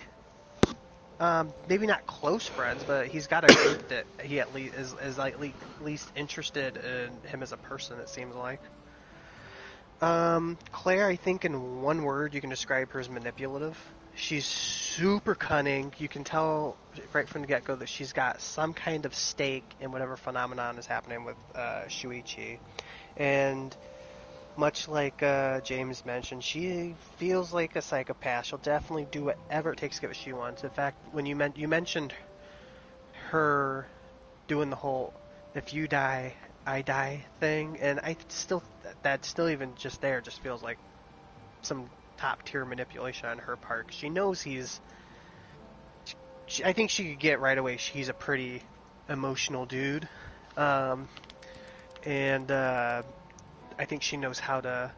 Speaker 2: Maybe not close friends, but he's got a group that he at least is like least interested in him as a person, it seems like. Claire, I think in one word you can describe her as manipulative. She's super cunning. You can tell right from the get-go that she's got some kind of stake in whatever phenomenon is happening with Shuichi. And much like James mentioned, she feels like a psychopath. She'll definitely do whatever it takes to get what she wants. In fact, when you mentioned her doing the whole "if you die, I die" thing, and that still even just there just feels like some top tier manipulation on her part. She knows I think she could get right away. He's a pretty emotional dude, and I think she knows how to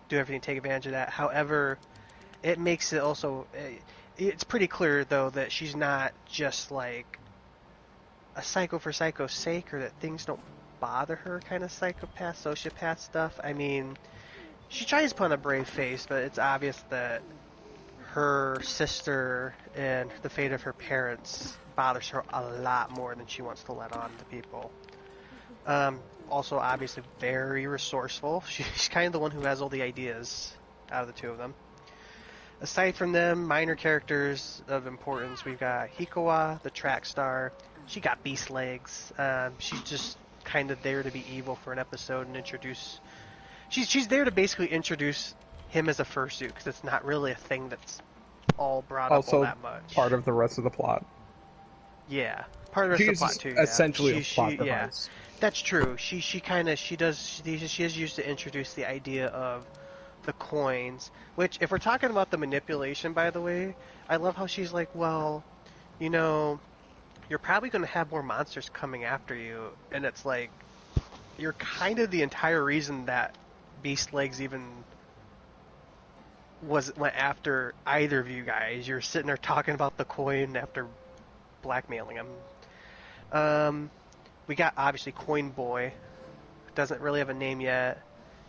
Speaker 2: do everything to take advantage of that. However, it makes it also... It's pretty clear, though, that she's not just, like, a psycho for psycho's sake, or that things don't bother her kind of psychopath, sociopath stuff. I mean, she tries to put on a brave face, but it's obvious that her sister and the fate of her parents bothers her a lot more than she wants to let on to people. Also, obviously, very resourceful. She's kind of the one who has all the ideas out of the 2 of them. Aside from them, minor characters of importance, we've got Hikawa, the track star. She got beast legs. She's just kind of there to be evil for an episode and introduce... She's there to basically introduce him as a fursuit, because it's not really a thing that's all brought up all
Speaker 1: Also,
Speaker 2: that much.
Speaker 1: part of the rest of the plot.
Speaker 2: Yeah, part of the rest of the plot too.
Speaker 1: Essentially a plot
Speaker 2: yeah,
Speaker 1: device.
Speaker 2: that's true. She is used to introduce the idea of the coins. Which, if we're talking about the manipulation, by the way, I love how she's like, well, you know, you're probably going to have more monsters coming after you, and it's like, you're kind of the entire reason that Beast Legs even went after either of you guys. You're sitting there talking about the coin after blackmailing him. We got obviously Coin Boy, doesn't really have a name yet,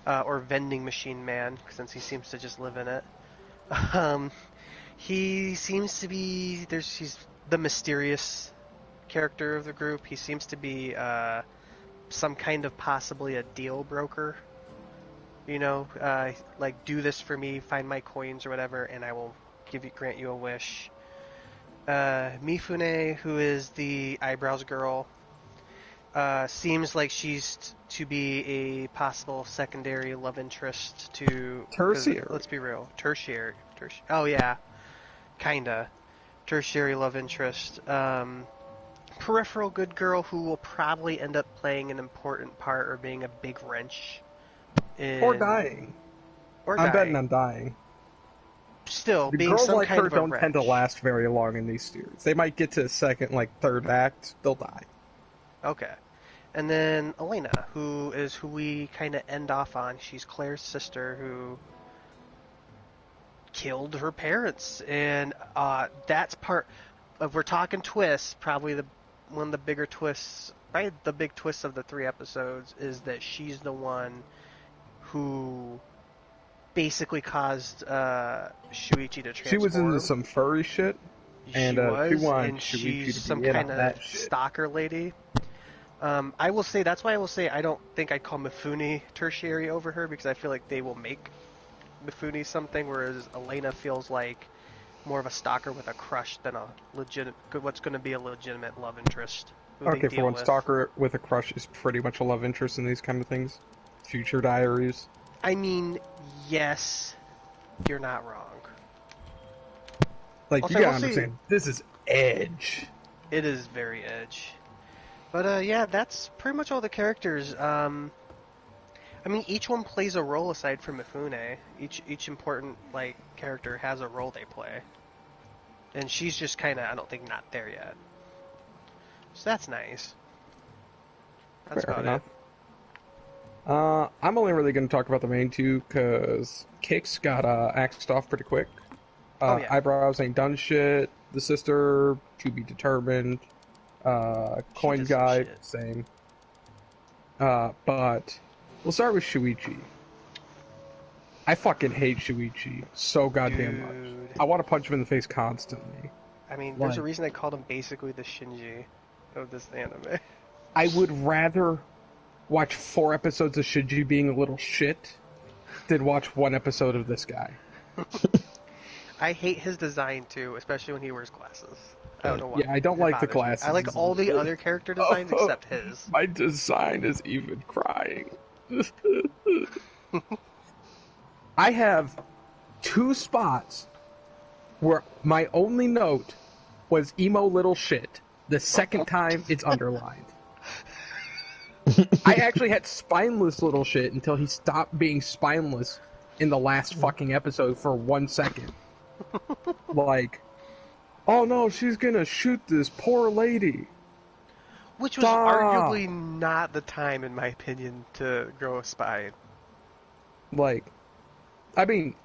Speaker 2: or Vending Machine Man, since he seems to just live in it. He seems to be he's the mysterious character of the group. He seems to be some kind of possibly a deal broker. You know, like, do this for me, find my coins or whatever, and I will grant you a wish. Mifune, who is the eyebrows girl, seems like she's to be a possible secondary love interest to...
Speaker 1: Tertiary.
Speaker 2: Let's be real. Tertiary. Oh, yeah. Kinda. Tertiary love interest. Peripheral good girl who will probably end up playing an important part or being a big wrench.
Speaker 1: Or dying. I'm betting on dying.
Speaker 2: Still,
Speaker 1: the
Speaker 2: being
Speaker 1: girls
Speaker 2: some
Speaker 1: like
Speaker 2: kind
Speaker 1: her
Speaker 2: of a
Speaker 1: don't
Speaker 2: wrench.
Speaker 1: tend to last very long in these series. They might get to the second, third act, they'll die.
Speaker 2: Okay. And then Elena, who we kind of end off on. She's Claire's sister who killed her parents. And that's part of, we're talking twists, probably one of the bigger twists, probably the big twist of the 3 episodes is that she's the one who basically caused Shuichi to transform.
Speaker 1: She was into some furry shit, and she wanted Shuichi
Speaker 2: she's
Speaker 1: to
Speaker 2: some
Speaker 1: be in
Speaker 2: kind
Speaker 1: on
Speaker 2: of
Speaker 1: that shit.
Speaker 2: stalker lady. I will say, that's why I will say I don't think I'd call Mifune tertiary over her, because I feel like they will make Mifune something, whereas Elena feels like more of a stalker with a crush than what's going to be a legitimate love interest.
Speaker 1: Okay, for one, stalker with a crush is pretty much a love interest in these kind of things. Future diaries.
Speaker 2: I mean, yes, you're not wrong.
Speaker 1: Like,
Speaker 2: Also,
Speaker 1: you
Speaker 2: I
Speaker 1: gotta
Speaker 2: will
Speaker 1: understand, this is Edge.
Speaker 2: It is very Edge. But yeah, that's pretty much all the characters. I mean, each one plays a role aside from Mifune. Each important character has a role they play, and she's just kind of, I don't think, not there yet. So that's nice. That's
Speaker 1: Fair
Speaker 2: about
Speaker 1: enough.
Speaker 2: it.
Speaker 1: I'm only really going to talk about the main two because Kix got axed off pretty quick.
Speaker 2: Yeah.
Speaker 1: Eyebrows ain't done shit. The sister, to be determined. Coin
Speaker 2: did some
Speaker 1: guy,
Speaker 2: shit.
Speaker 1: same. But we'll start with Shuichi. I fucking hate Shuichi so goddamn much.
Speaker 2: Dude.
Speaker 1: I want to punch him in the face constantly.
Speaker 2: I mean, there's a
Speaker 1: Like-
Speaker 2: reason I called him basically the Shinji of this anime.
Speaker 1: I would rather watch 4 episodes of Shinji being a little shit than watch 1 episode of this guy.
Speaker 2: I hate his design too, especially when he wears glasses. I don't know why.
Speaker 1: Yeah, I don't
Speaker 2: It
Speaker 1: like the
Speaker 2: bothers me.
Speaker 1: glasses.
Speaker 2: I like all the other character designs except his.
Speaker 1: My design is even crying. I have 2 spots where my only note was emo little shit. The second time it's underlined. I actually had spineless little shit until he stopped being spineless in the last fucking episode for 1 second. Like, oh no, she's gonna shoot this poor lady.
Speaker 2: Which was
Speaker 1: Stop.
Speaker 2: arguably not the time, in my opinion, to grow a spine.
Speaker 1: Like, I mean,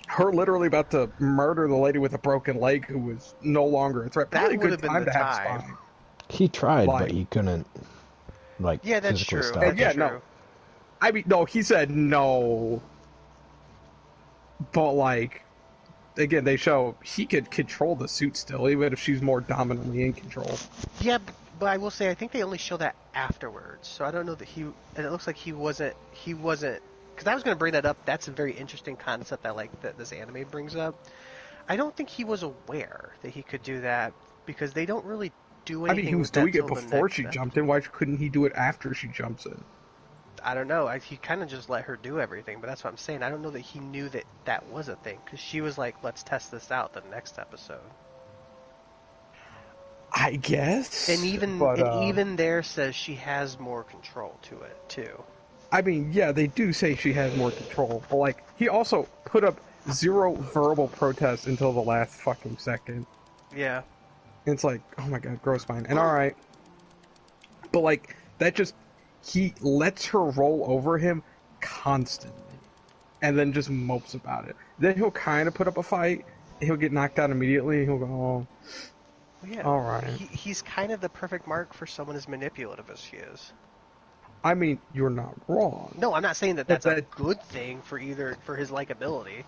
Speaker 1: her literally about to murder the lady with a broken leg who was no longer a threat.
Speaker 2: That
Speaker 1: Probably a
Speaker 2: would
Speaker 1: good
Speaker 2: have been
Speaker 1: time
Speaker 2: the
Speaker 1: to have
Speaker 2: time.
Speaker 1: spine.
Speaker 3: He tried,
Speaker 1: Like-
Speaker 3: but he couldn't,
Speaker 2: Yeah, that's
Speaker 3: physically
Speaker 2: true.
Speaker 3: stop.
Speaker 2: That's
Speaker 1: Yeah,
Speaker 2: true.
Speaker 1: no. I mean, no, he said no. But, again, they show he could control the suit still, even if she's more dominantly in control.
Speaker 2: Yeah, but I will say, I think they only show that afterwards. So I don't know that and it looks like he wasn't, because I was going to bring that up. That's a very interesting concept that this anime brings up. I don't think he was aware that he could do that, because they don't really do anything.
Speaker 1: I mean, he was
Speaker 2: with that
Speaker 1: doing it
Speaker 2: till the
Speaker 1: before
Speaker 2: next
Speaker 1: she
Speaker 2: episode.
Speaker 1: jumped in. Why couldn't he do it after she jumps in?
Speaker 2: I don't know. He kind of just let her do everything, but that's what I'm saying. I don't know that he knew that that was a thing, because she was like, let's test this out the next episode.
Speaker 1: I guess.
Speaker 2: And even there says she has more control to it, too.
Speaker 1: I mean, yeah, they do say she has more control, but, like, he also put up zero verbal protest until the last fucking second.
Speaker 2: Yeah.
Speaker 1: And it's like, oh my god, gross spine. And alright. But, like, that just... He lets her roll over him constantly. And then just mopes about it. Then he'll kind of put up a fight. He'll get knocked out immediately. And he'll go, oh...
Speaker 2: Yeah.
Speaker 1: Alright.
Speaker 2: He's kind of the perfect mark for someone as manipulative as she is.
Speaker 1: I mean, you're not wrong.
Speaker 2: No, I'm not saying that that's a good thing for his likability.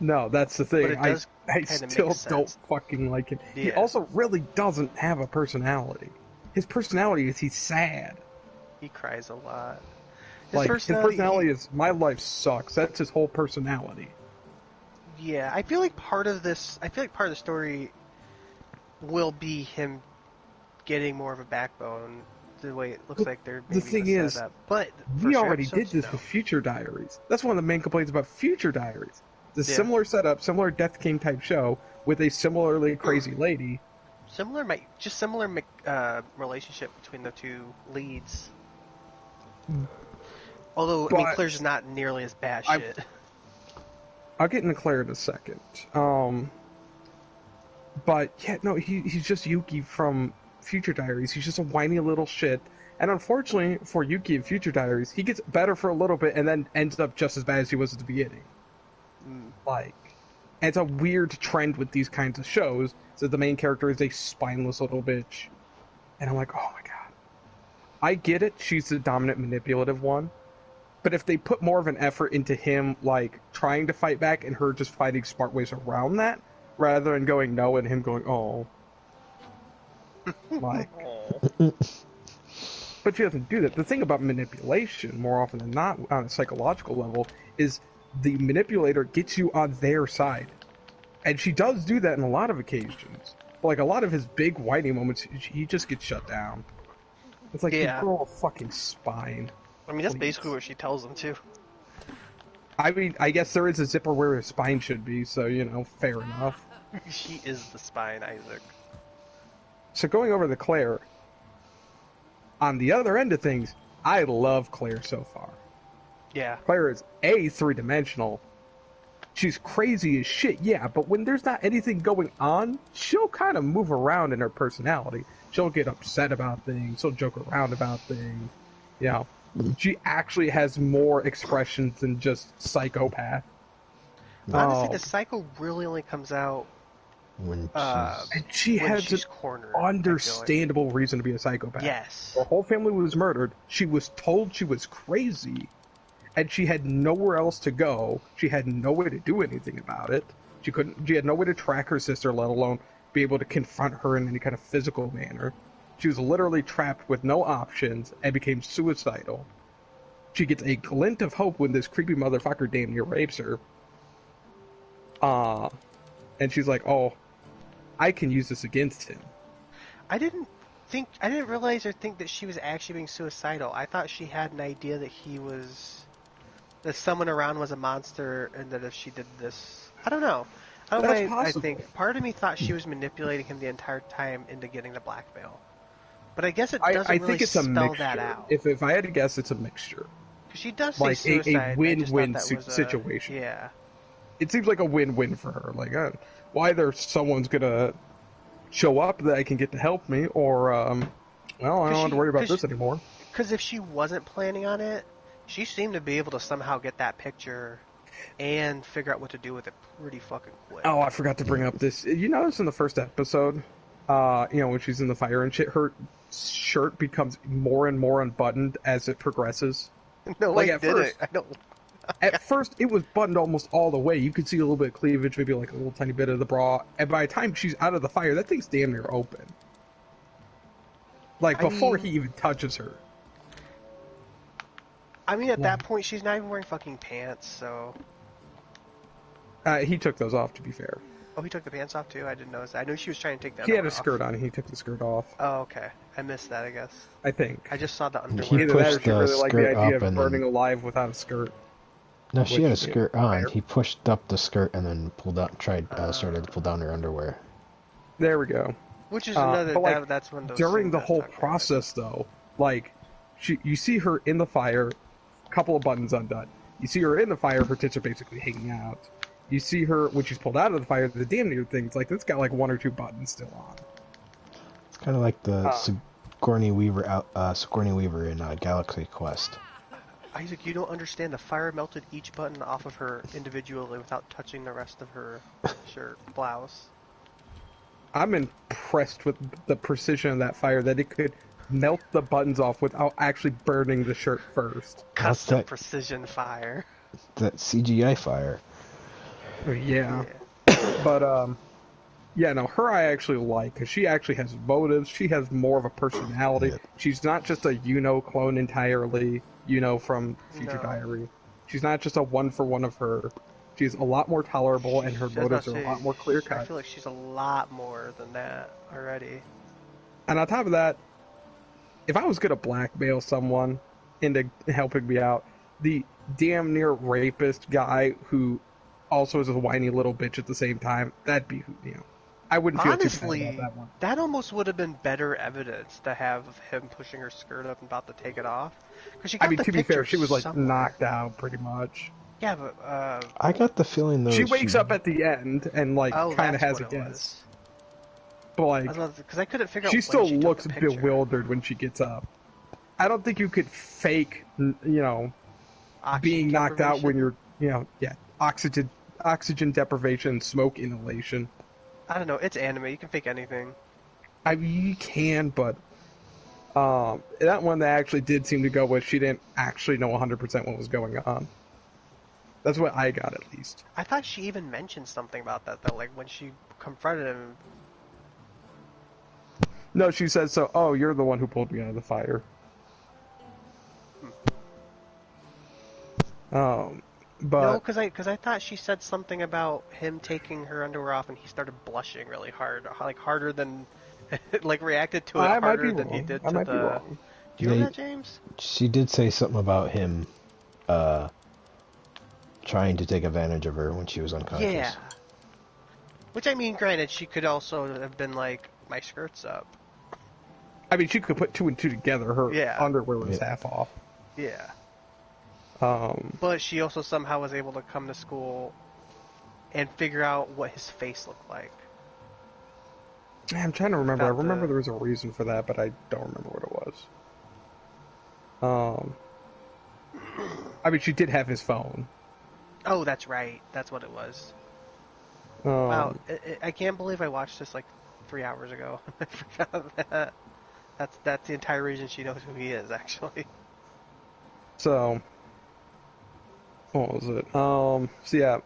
Speaker 1: No, that's the thing.
Speaker 2: But it does
Speaker 1: I still don't fucking like him. Yeah. He also really doesn't have a personality. His personality is he's sad.
Speaker 2: He cries a lot.
Speaker 1: His personality is, my life sucks. That's his whole personality.
Speaker 2: Yeah, I feel like part of the story will be him getting more of a backbone. The way it looks like they're maybe
Speaker 1: the thing is,
Speaker 2: but
Speaker 1: we already did this with Future Diaries. That's one of the main complaints about Future Diaries. The similar setup, similar Death King type show with a similarly crazy lady.
Speaker 2: Similar relationship between the two leads. Although, I mean, Claire's just not nearly as bad shit.
Speaker 1: I'll get into Claire in a second. But yeah, no, he's just Yuki from Future Diaries. He's just a whiny little shit. And unfortunately for Yuki in Future Diaries, he gets better for a little bit and then ends up just as bad as he was at the beginning. And it's a weird trend with these kinds of shows, so the main character is a spineless little bitch. And I'm like, oh my god. I get it, she's the dominant manipulative one. But if they put more of an effort into him, like, trying to fight back and her just finding smart ways around that, rather than going no and him going, oh. Like. But she doesn't do that. The thing about manipulation, more often than not, on a psychological level, is the manipulator gets you on their side. And she does do that in a lot of occasions. But like, a lot of his big whiny moments, he just gets shut down. It's like, you grow a fucking spine.
Speaker 2: I mean, that's basically what she tells him, too.
Speaker 1: I mean, I guess there is a zipper where his spine should be, so, you know, fair enough.
Speaker 2: She is the spine, Isaac.
Speaker 1: So going over to Claire, on the other end of things, I love Claire so far.
Speaker 2: Yeah.
Speaker 1: Claire is three-dimensional. She's crazy as shit, yeah, but when there's not anything going on, she'll kind of move around in her personality. She'll get upset about things, she'll joke around about things, you know. She actually has more expressions than just psychopath.
Speaker 2: Honestly, the psycho really only comes out
Speaker 3: when
Speaker 1: she has an understandable reason to be a psychopath.
Speaker 2: Yes.
Speaker 1: Her whole family was murdered. She was told she was crazy, and she had nowhere else to go. She had no way to do anything about it. She had no way to track her sister, let alone be able to confront her in any kind of physical manner. She was literally trapped with no options and became suicidal. She gets a glint of hope when this creepy motherfucker damn near rapes her. And she's like, oh, I can use this against him.
Speaker 2: I didn't realize or think that she was actually being suicidal. I thought she had an idea that someone around was a monster, and that if she did this, I don't know. I think part of me thought she was manipulating him the entire time into getting the blackmail. But I guess it doesn't really
Speaker 1: think it's a
Speaker 2: spell
Speaker 1: mixture.
Speaker 2: that out.
Speaker 1: If I had to guess, it's a mixture.
Speaker 2: Because she does say
Speaker 1: like
Speaker 2: suicide.
Speaker 1: a win-win situation.
Speaker 2: Yeah.
Speaker 1: It seems like a win-win for her. Like, well, either someone's gonna show up that I can get to help me, or, well, I don't have to worry about this anymore.
Speaker 2: Because if she wasn't planning on it, she seemed to be able to somehow get that picture and figure out what to do with it pretty fucking quick.
Speaker 1: Oh, I forgot to bring up this. You notice in the first episode, when she's in the fire and shit, her shirt becomes more and more unbuttoned as it progresses.
Speaker 2: No, like at first, I don't.
Speaker 1: At first, it was buttoned almost all the way. You could see a little bit of cleavage, maybe like a little tiny bit of the bra. And by the time she's out of the fire, that thing's damn near open. Like, before he even touches her.
Speaker 2: I mean, at that point, she's not even wearing fucking pants, so...
Speaker 1: He took those off, to be fair.
Speaker 2: Oh, he took the pants off too? I didn't notice that. I knew she was trying to take that
Speaker 1: He had a
Speaker 2: off.
Speaker 1: skirt on. He took the skirt off.
Speaker 2: Oh, okay. I missed that, I guess.
Speaker 1: I think.
Speaker 2: I just saw the
Speaker 3: He
Speaker 2: underwear.
Speaker 1: Either that or
Speaker 3: pushed
Speaker 1: she
Speaker 3: the
Speaker 1: really liked the
Speaker 3: skirt
Speaker 1: idea
Speaker 3: up
Speaker 1: of
Speaker 3: and
Speaker 1: burning
Speaker 3: then...
Speaker 1: alive without a skirt.
Speaker 3: No, she had a skirt on.
Speaker 1: fire.
Speaker 3: He pushed up the skirt and then started to pull down her underwear.
Speaker 1: There we go.
Speaker 2: Which is another,
Speaker 1: but, like,
Speaker 2: that's one of those
Speaker 1: during
Speaker 2: things
Speaker 1: the
Speaker 2: I was
Speaker 1: whole
Speaker 2: talking about.
Speaker 1: process, though, like, you see her in the fire, couple of buttons undone. You see her in the fire, her tits are basically hanging out. You see her when she's pulled out of the fire, the damn near thing's like, it's got like 1 or 2 buttons still on.
Speaker 3: It's kind of like the Sigourney Weaver in Galaxy Quest.
Speaker 2: Isaac, you don't understand. The fire melted each button off of her individually without touching the rest of her shirt, blouse.
Speaker 1: I'm impressed with the precision of that fire, that it could melt the buttons off without actually burning the shirt first.
Speaker 2: Custom
Speaker 3: that?
Speaker 2: precision fire.
Speaker 3: That CGI fire.
Speaker 1: Yeah. But, yeah, no, her I actually like, because she actually has motives, she has more of a personality.
Speaker 3: Yeah.
Speaker 1: She's not just a Yuno clone entirely, from Future
Speaker 2: No.
Speaker 1: Diary. She's not just a one-for-one of her. She's a lot more tolerable, and her motives are a lot more
Speaker 2: I
Speaker 1: clear-cut.
Speaker 2: feel like she's a lot more than that already.
Speaker 1: And on top of that, if I was going to blackmail someone into helping me out, the damn near rapist guy who also is a whiny little bitch at the same time, that'd be, I wouldn't feel
Speaker 2: Honestly,
Speaker 1: too bad about that one.
Speaker 2: that almost would have been better evidence to have of him pushing her skirt up and about to take it off. She got
Speaker 1: I mean,
Speaker 2: the
Speaker 1: to be fair,
Speaker 2: picture
Speaker 1: she was like
Speaker 2: somewhere.
Speaker 1: knocked out pretty much.
Speaker 2: Yeah, but
Speaker 3: I got the feeling though
Speaker 1: She wakes up at the end and like
Speaker 2: oh,
Speaker 1: kind of
Speaker 2: that's
Speaker 1: has a
Speaker 2: what it
Speaker 1: guess,
Speaker 2: was.
Speaker 1: but like
Speaker 2: Because I couldn't figure out
Speaker 1: she
Speaker 2: when
Speaker 1: still
Speaker 2: she took
Speaker 1: looks
Speaker 2: the picture.
Speaker 1: bewildered when she gets up. I don't think you could fake,
Speaker 2: Oxygen
Speaker 1: being knocked out when
Speaker 2: deprivation?
Speaker 1: you're, oxygen deprivation, smoke inhalation.
Speaker 2: I don't know. It's anime. You can fake anything.
Speaker 1: I mean, you can, but that one they actually did seem to go with, she didn't actually know 100% what was going on. That's what I got, at least.
Speaker 2: I thought she even mentioned something about that, though, like when she confronted him.
Speaker 1: No, she said so. Oh, you're the one who pulled me out of the fire. But
Speaker 2: No, because I thought she said something about him taking her underwear off and he started blushing really hard, like harder than, like reacted to it
Speaker 1: I might
Speaker 2: harder
Speaker 1: be
Speaker 2: than he
Speaker 1: wrong.
Speaker 2: did
Speaker 1: I
Speaker 2: to
Speaker 1: might
Speaker 2: the.
Speaker 1: be wrong.
Speaker 2: Do you know that, James?
Speaker 3: She did say something about him trying to take advantage of her when she was unconscious.
Speaker 2: Yeah. Which, I mean, granted, she could also have been like, my skirt's up.
Speaker 1: I mean, she could put 2 and 2 together. Her
Speaker 2: Yeah.
Speaker 1: underwear was half off.
Speaker 2: Yeah.
Speaker 1: But
Speaker 2: she also somehow was able to come to school and figure out what his face looked like.
Speaker 1: I'm trying to remember. I
Speaker 2: Without
Speaker 1: remember
Speaker 2: the-
Speaker 1: there was a reason for that, but I don't remember what it was. I mean, she did have his phone.
Speaker 2: Oh, that's right. That's what it was.
Speaker 1: Um,
Speaker 2: Wow, I can't believe I watched this like 3 hours ago. I forgot that. That's the entire reason she knows who he is, actually.
Speaker 1: So, what was it? So yeah,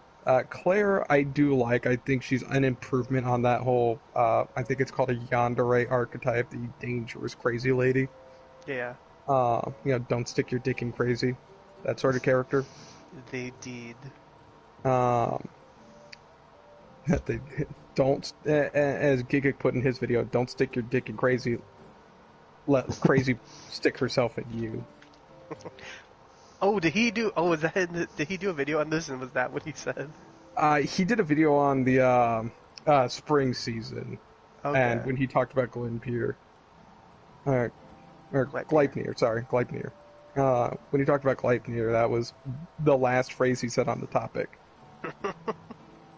Speaker 1: Claire, I do like. I think she's an improvement on that whole. I think it's called a yandere archetype, the dangerous crazy lady.
Speaker 2: Yeah.
Speaker 1: Don't stick your dick in crazy, that sort of character.
Speaker 2: They did.
Speaker 1: They don't, as Giga put in his video, don't stick your dick in crazy. Let crazy stick herself in you.
Speaker 2: Oh, did he do? Oh, did he do a video on this? And was that what he said?
Speaker 1: He did a video on the spring season,
Speaker 2: Okay.
Speaker 1: and when he talked about Gleipnir, or Gleipnir, sorry, Gleipnir. When he talked about Gleipnir, that was the last phrase he said on the topic.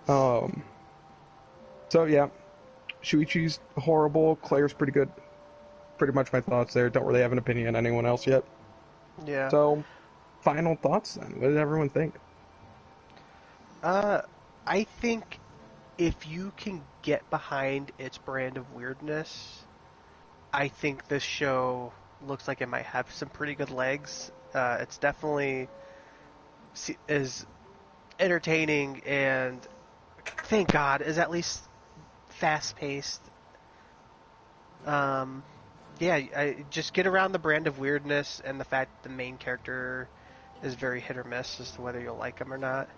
Speaker 1: So yeah, Shuichi's horrible. Claire's pretty good. Pretty much my thoughts there. Don't really have an opinion on anyone else yet.
Speaker 2: Yeah.
Speaker 1: So, final thoughts then. What did everyone think?
Speaker 2: I think if you can get behind its brand of weirdness, I think this show looks like it might have some pretty good legs. It's definitely is entertaining and, thank God, is at least fast-paced. Yeah, I just get around the brand of weirdness and the fact that the main character is very hit or miss as to whether you'll like him or not.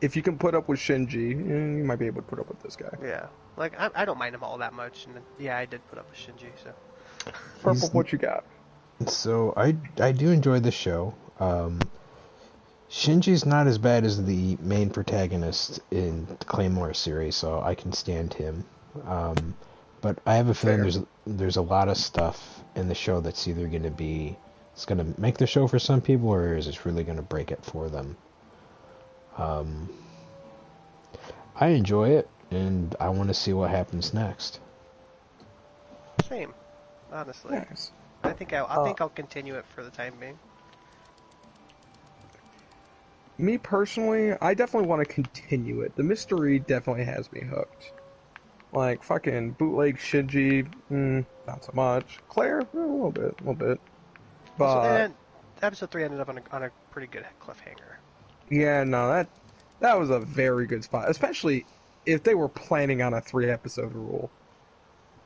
Speaker 1: if you can put up with Shinji, you might be able to put up with this guy.
Speaker 2: Yeah. Like, I don't mind him all that much. And yeah, I did put up with Shinji, so.
Speaker 1: Purple, what you got?
Speaker 3: So I do enjoy the show. Shinji's not as bad as the main protagonist in the Claymore series, so I can stand him. But I have a feeling there's a lot of stuff in the show that's either going to be, it's going to make the show for some people, or is it really going to break it for them. I enjoy it, and I want to see what happens next.
Speaker 2: Same, honestly.
Speaker 1: Nice.
Speaker 2: I think I'll continue it for the time being.
Speaker 1: Me personally, I definitely want to continue it. The mystery definitely has me hooked. Like, fucking bootleg Shinji, not so much. Claire, a little bit. But
Speaker 2: episode 3 ended up on a pretty good cliffhanger.
Speaker 1: Yeah, no, that was a very good spot, especially if they were planning on a 3-episode rule.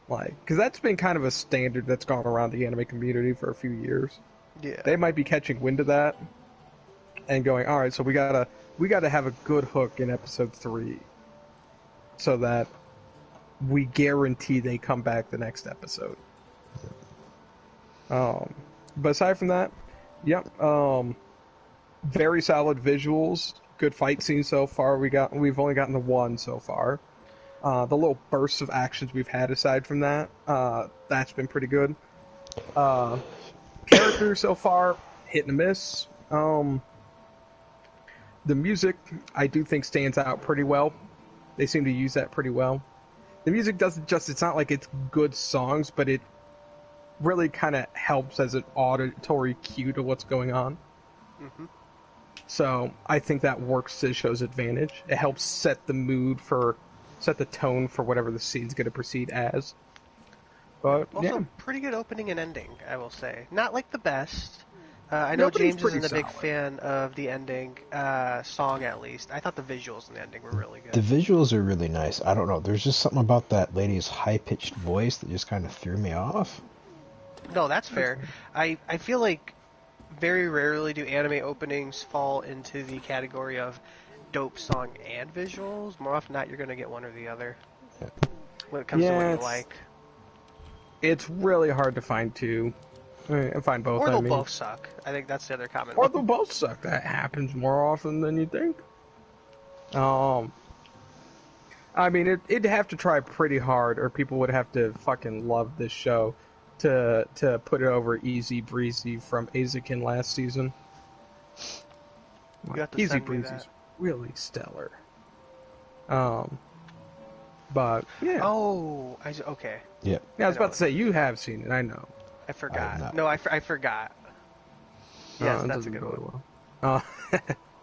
Speaker 1: Like, because that's been kind of a standard that's gone around the anime community for a few years.
Speaker 2: Yeah.
Speaker 1: They might be catching wind of that and going, all right, so we gotta have a good hook in episode 3, so that we guarantee they come back the next episode. But aside from that, yep, very solid visuals, good fight scenes so far. We've only gotten the one so far. The little bursts of actions we've had aside from that, that's been pretty good. Characters so far, hit and miss. The music, I do think, stands out pretty well. They seem to use that pretty well. The music it's not like it's good songs, but it really kind of helps as an auditory cue to what's going on.
Speaker 2: Mm-hmm.
Speaker 1: So I think that works to the show's advantage. It helps set the tone for whatever the scene's going to proceed as. But
Speaker 2: also,
Speaker 1: yeah,
Speaker 2: pretty good opening and ending, I will say. Not like the best. I know James isn't a big fan of the ending song, at least. I thought the visuals in the ending were really good.
Speaker 3: The visuals are really nice. I don't know. There's just something about that lady's high-pitched voice that just kind of threw me off.
Speaker 2: No, that's fair. I feel like very rarely do anime openings fall into the category of dope song and visuals. More often than not, you're going to get one or the other.
Speaker 3: Yeah.
Speaker 2: When it comes to what you like.
Speaker 1: It's really hard to find two. And find both.
Speaker 2: Or they'll both suck. I think that's the other common
Speaker 1: Or
Speaker 2: one.
Speaker 1: they'll both suck. That happens more often than you think. I mean, it'd have to try pretty hard, or people would have to fucking love this show to put it over Easy Breezy from Azukin last season.
Speaker 2: You have to
Speaker 1: Easy
Speaker 2: send me
Speaker 1: Breezy's
Speaker 2: that.
Speaker 1: really stellar. But yeah.
Speaker 2: Oh, okay.
Speaker 3: Yeah.
Speaker 1: Yeah, I was about to say you have seen it. I know.
Speaker 2: I forgot.
Speaker 3: not.
Speaker 2: No, I forgot. Yes, that's a good one.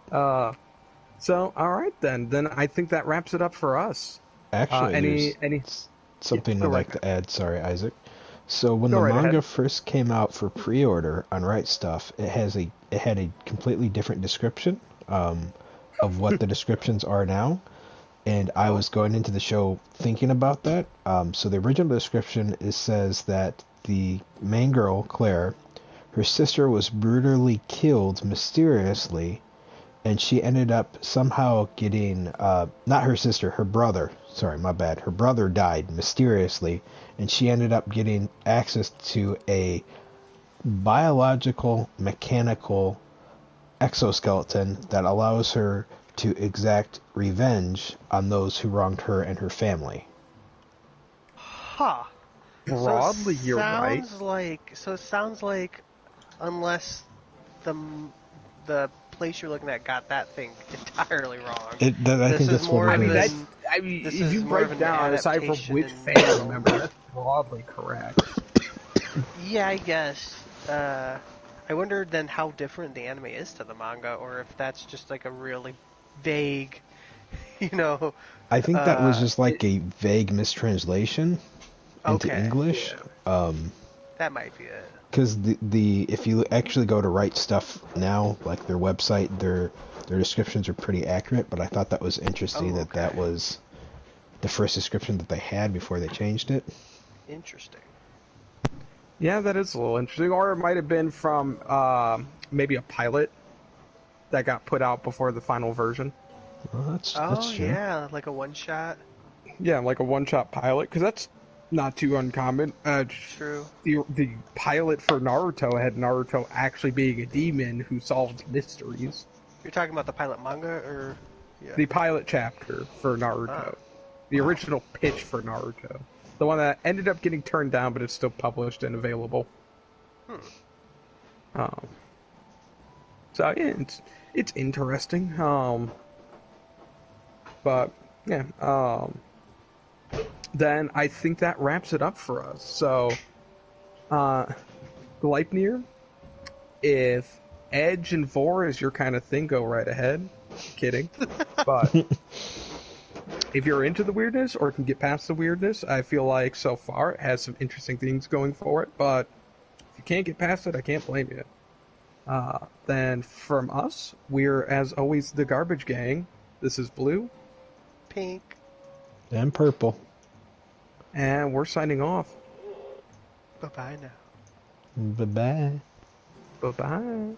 Speaker 1: Well. So all right then. Then I think that wraps it up for us.
Speaker 3: Actually,
Speaker 1: any
Speaker 3: something
Speaker 1: go
Speaker 3: I'd
Speaker 1: right
Speaker 3: like to add. Sorry, Isaac. So when
Speaker 1: Go
Speaker 3: the
Speaker 1: right
Speaker 3: manga
Speaker 1: ahead.
Speaker 3: first came out for pre-order on Right Stuff, it had a completely different description of what the descriptions are now. And I was going into the show thinking about that. So the original description says that the main girl, Claire, her sister was brutally killed mysteriously, and she ended up somehow getting, not her sister, her brother. Sorry, my bad. Her brother died mysteriously, and she ended up getting access to a biological, mechanical exoskeleton that allows her to exact revenge on those who wronged her and her family.
Speaker 2: Huh.
Speaker 1: Broadly, you're right.
Speaker 2: So it sounds like, unless the place you're looking at got that thing entirely wrong.
Speaker 3: I think that's what it is.
Speaker 1: If
Speaker 2: This
Speaker 1: you
Speaker 2: is more of
Speaker 1: break
Speaker 2: an
Speaker 1: down, aside from
Speaker 2: adaptation
Speaker 1: which
Speaker 2: and-
Speaker 1: family member, that's broadly correct.
Speaker 2: Yeah, I guess. I wonder then how different the anime is to the manga, or if that's just like a really vague,
Speaker 3: I think that was just like a vague mistranslation into
Speaker 2: Okay,
Speaker 3: English.
Speaker 2: that might be it.
Speaker 3: Because if you actually go to Right Stuff now, like their website, their descriptions are pretty accurate. But I thought that was interesting that was the first description that they had before they changed it.
Speaker 2: Interesting.
Speaker 1: Yeah, that is a little interesting. Or it might have been from maybe a pilot that got put out before the final version.
Speaker 3: Well, that's
Speaker 2: Oh
Speaker 3: true.
Speaker 2: yeah, like a one shot.
Speaker 1: Yeah, like a one-shot pilot, because that's not too uncommon.
Speaker 2: True.
Speaker 1: The pilot for Naruto had Naruto actually being a demon who solved mysteries.
Speaker 2: You're talking about the pilot manga, or yeah.
Speaker 1: The pilot chapter for
Speaker 2: Ah,
Speaker 1: Naruto, the original pitch for Naruto, the one that ended up getting turned down, but it's still published and available. Um, so yeah, it's interesting. But yeah. Then I think that wraps it up for us. So, Gleipnir, if Edge and Vor is your kind of thing, go right ahead. Kidding. But if you're into the weirdness or can get past the weirdness, I feel like so far it has some interesting things going for it. But if you can't get past it, I can't blame you. Then from us, we're as always the Garbage Gang. This is Blue,
Speaker 2: pink.
Speaker 3: And purple.
Speaker 1: and we're signing off.
Speaker 2: Bye bye now.
Speaker 3: Bye-bye.
Speaker 1: Bye bye.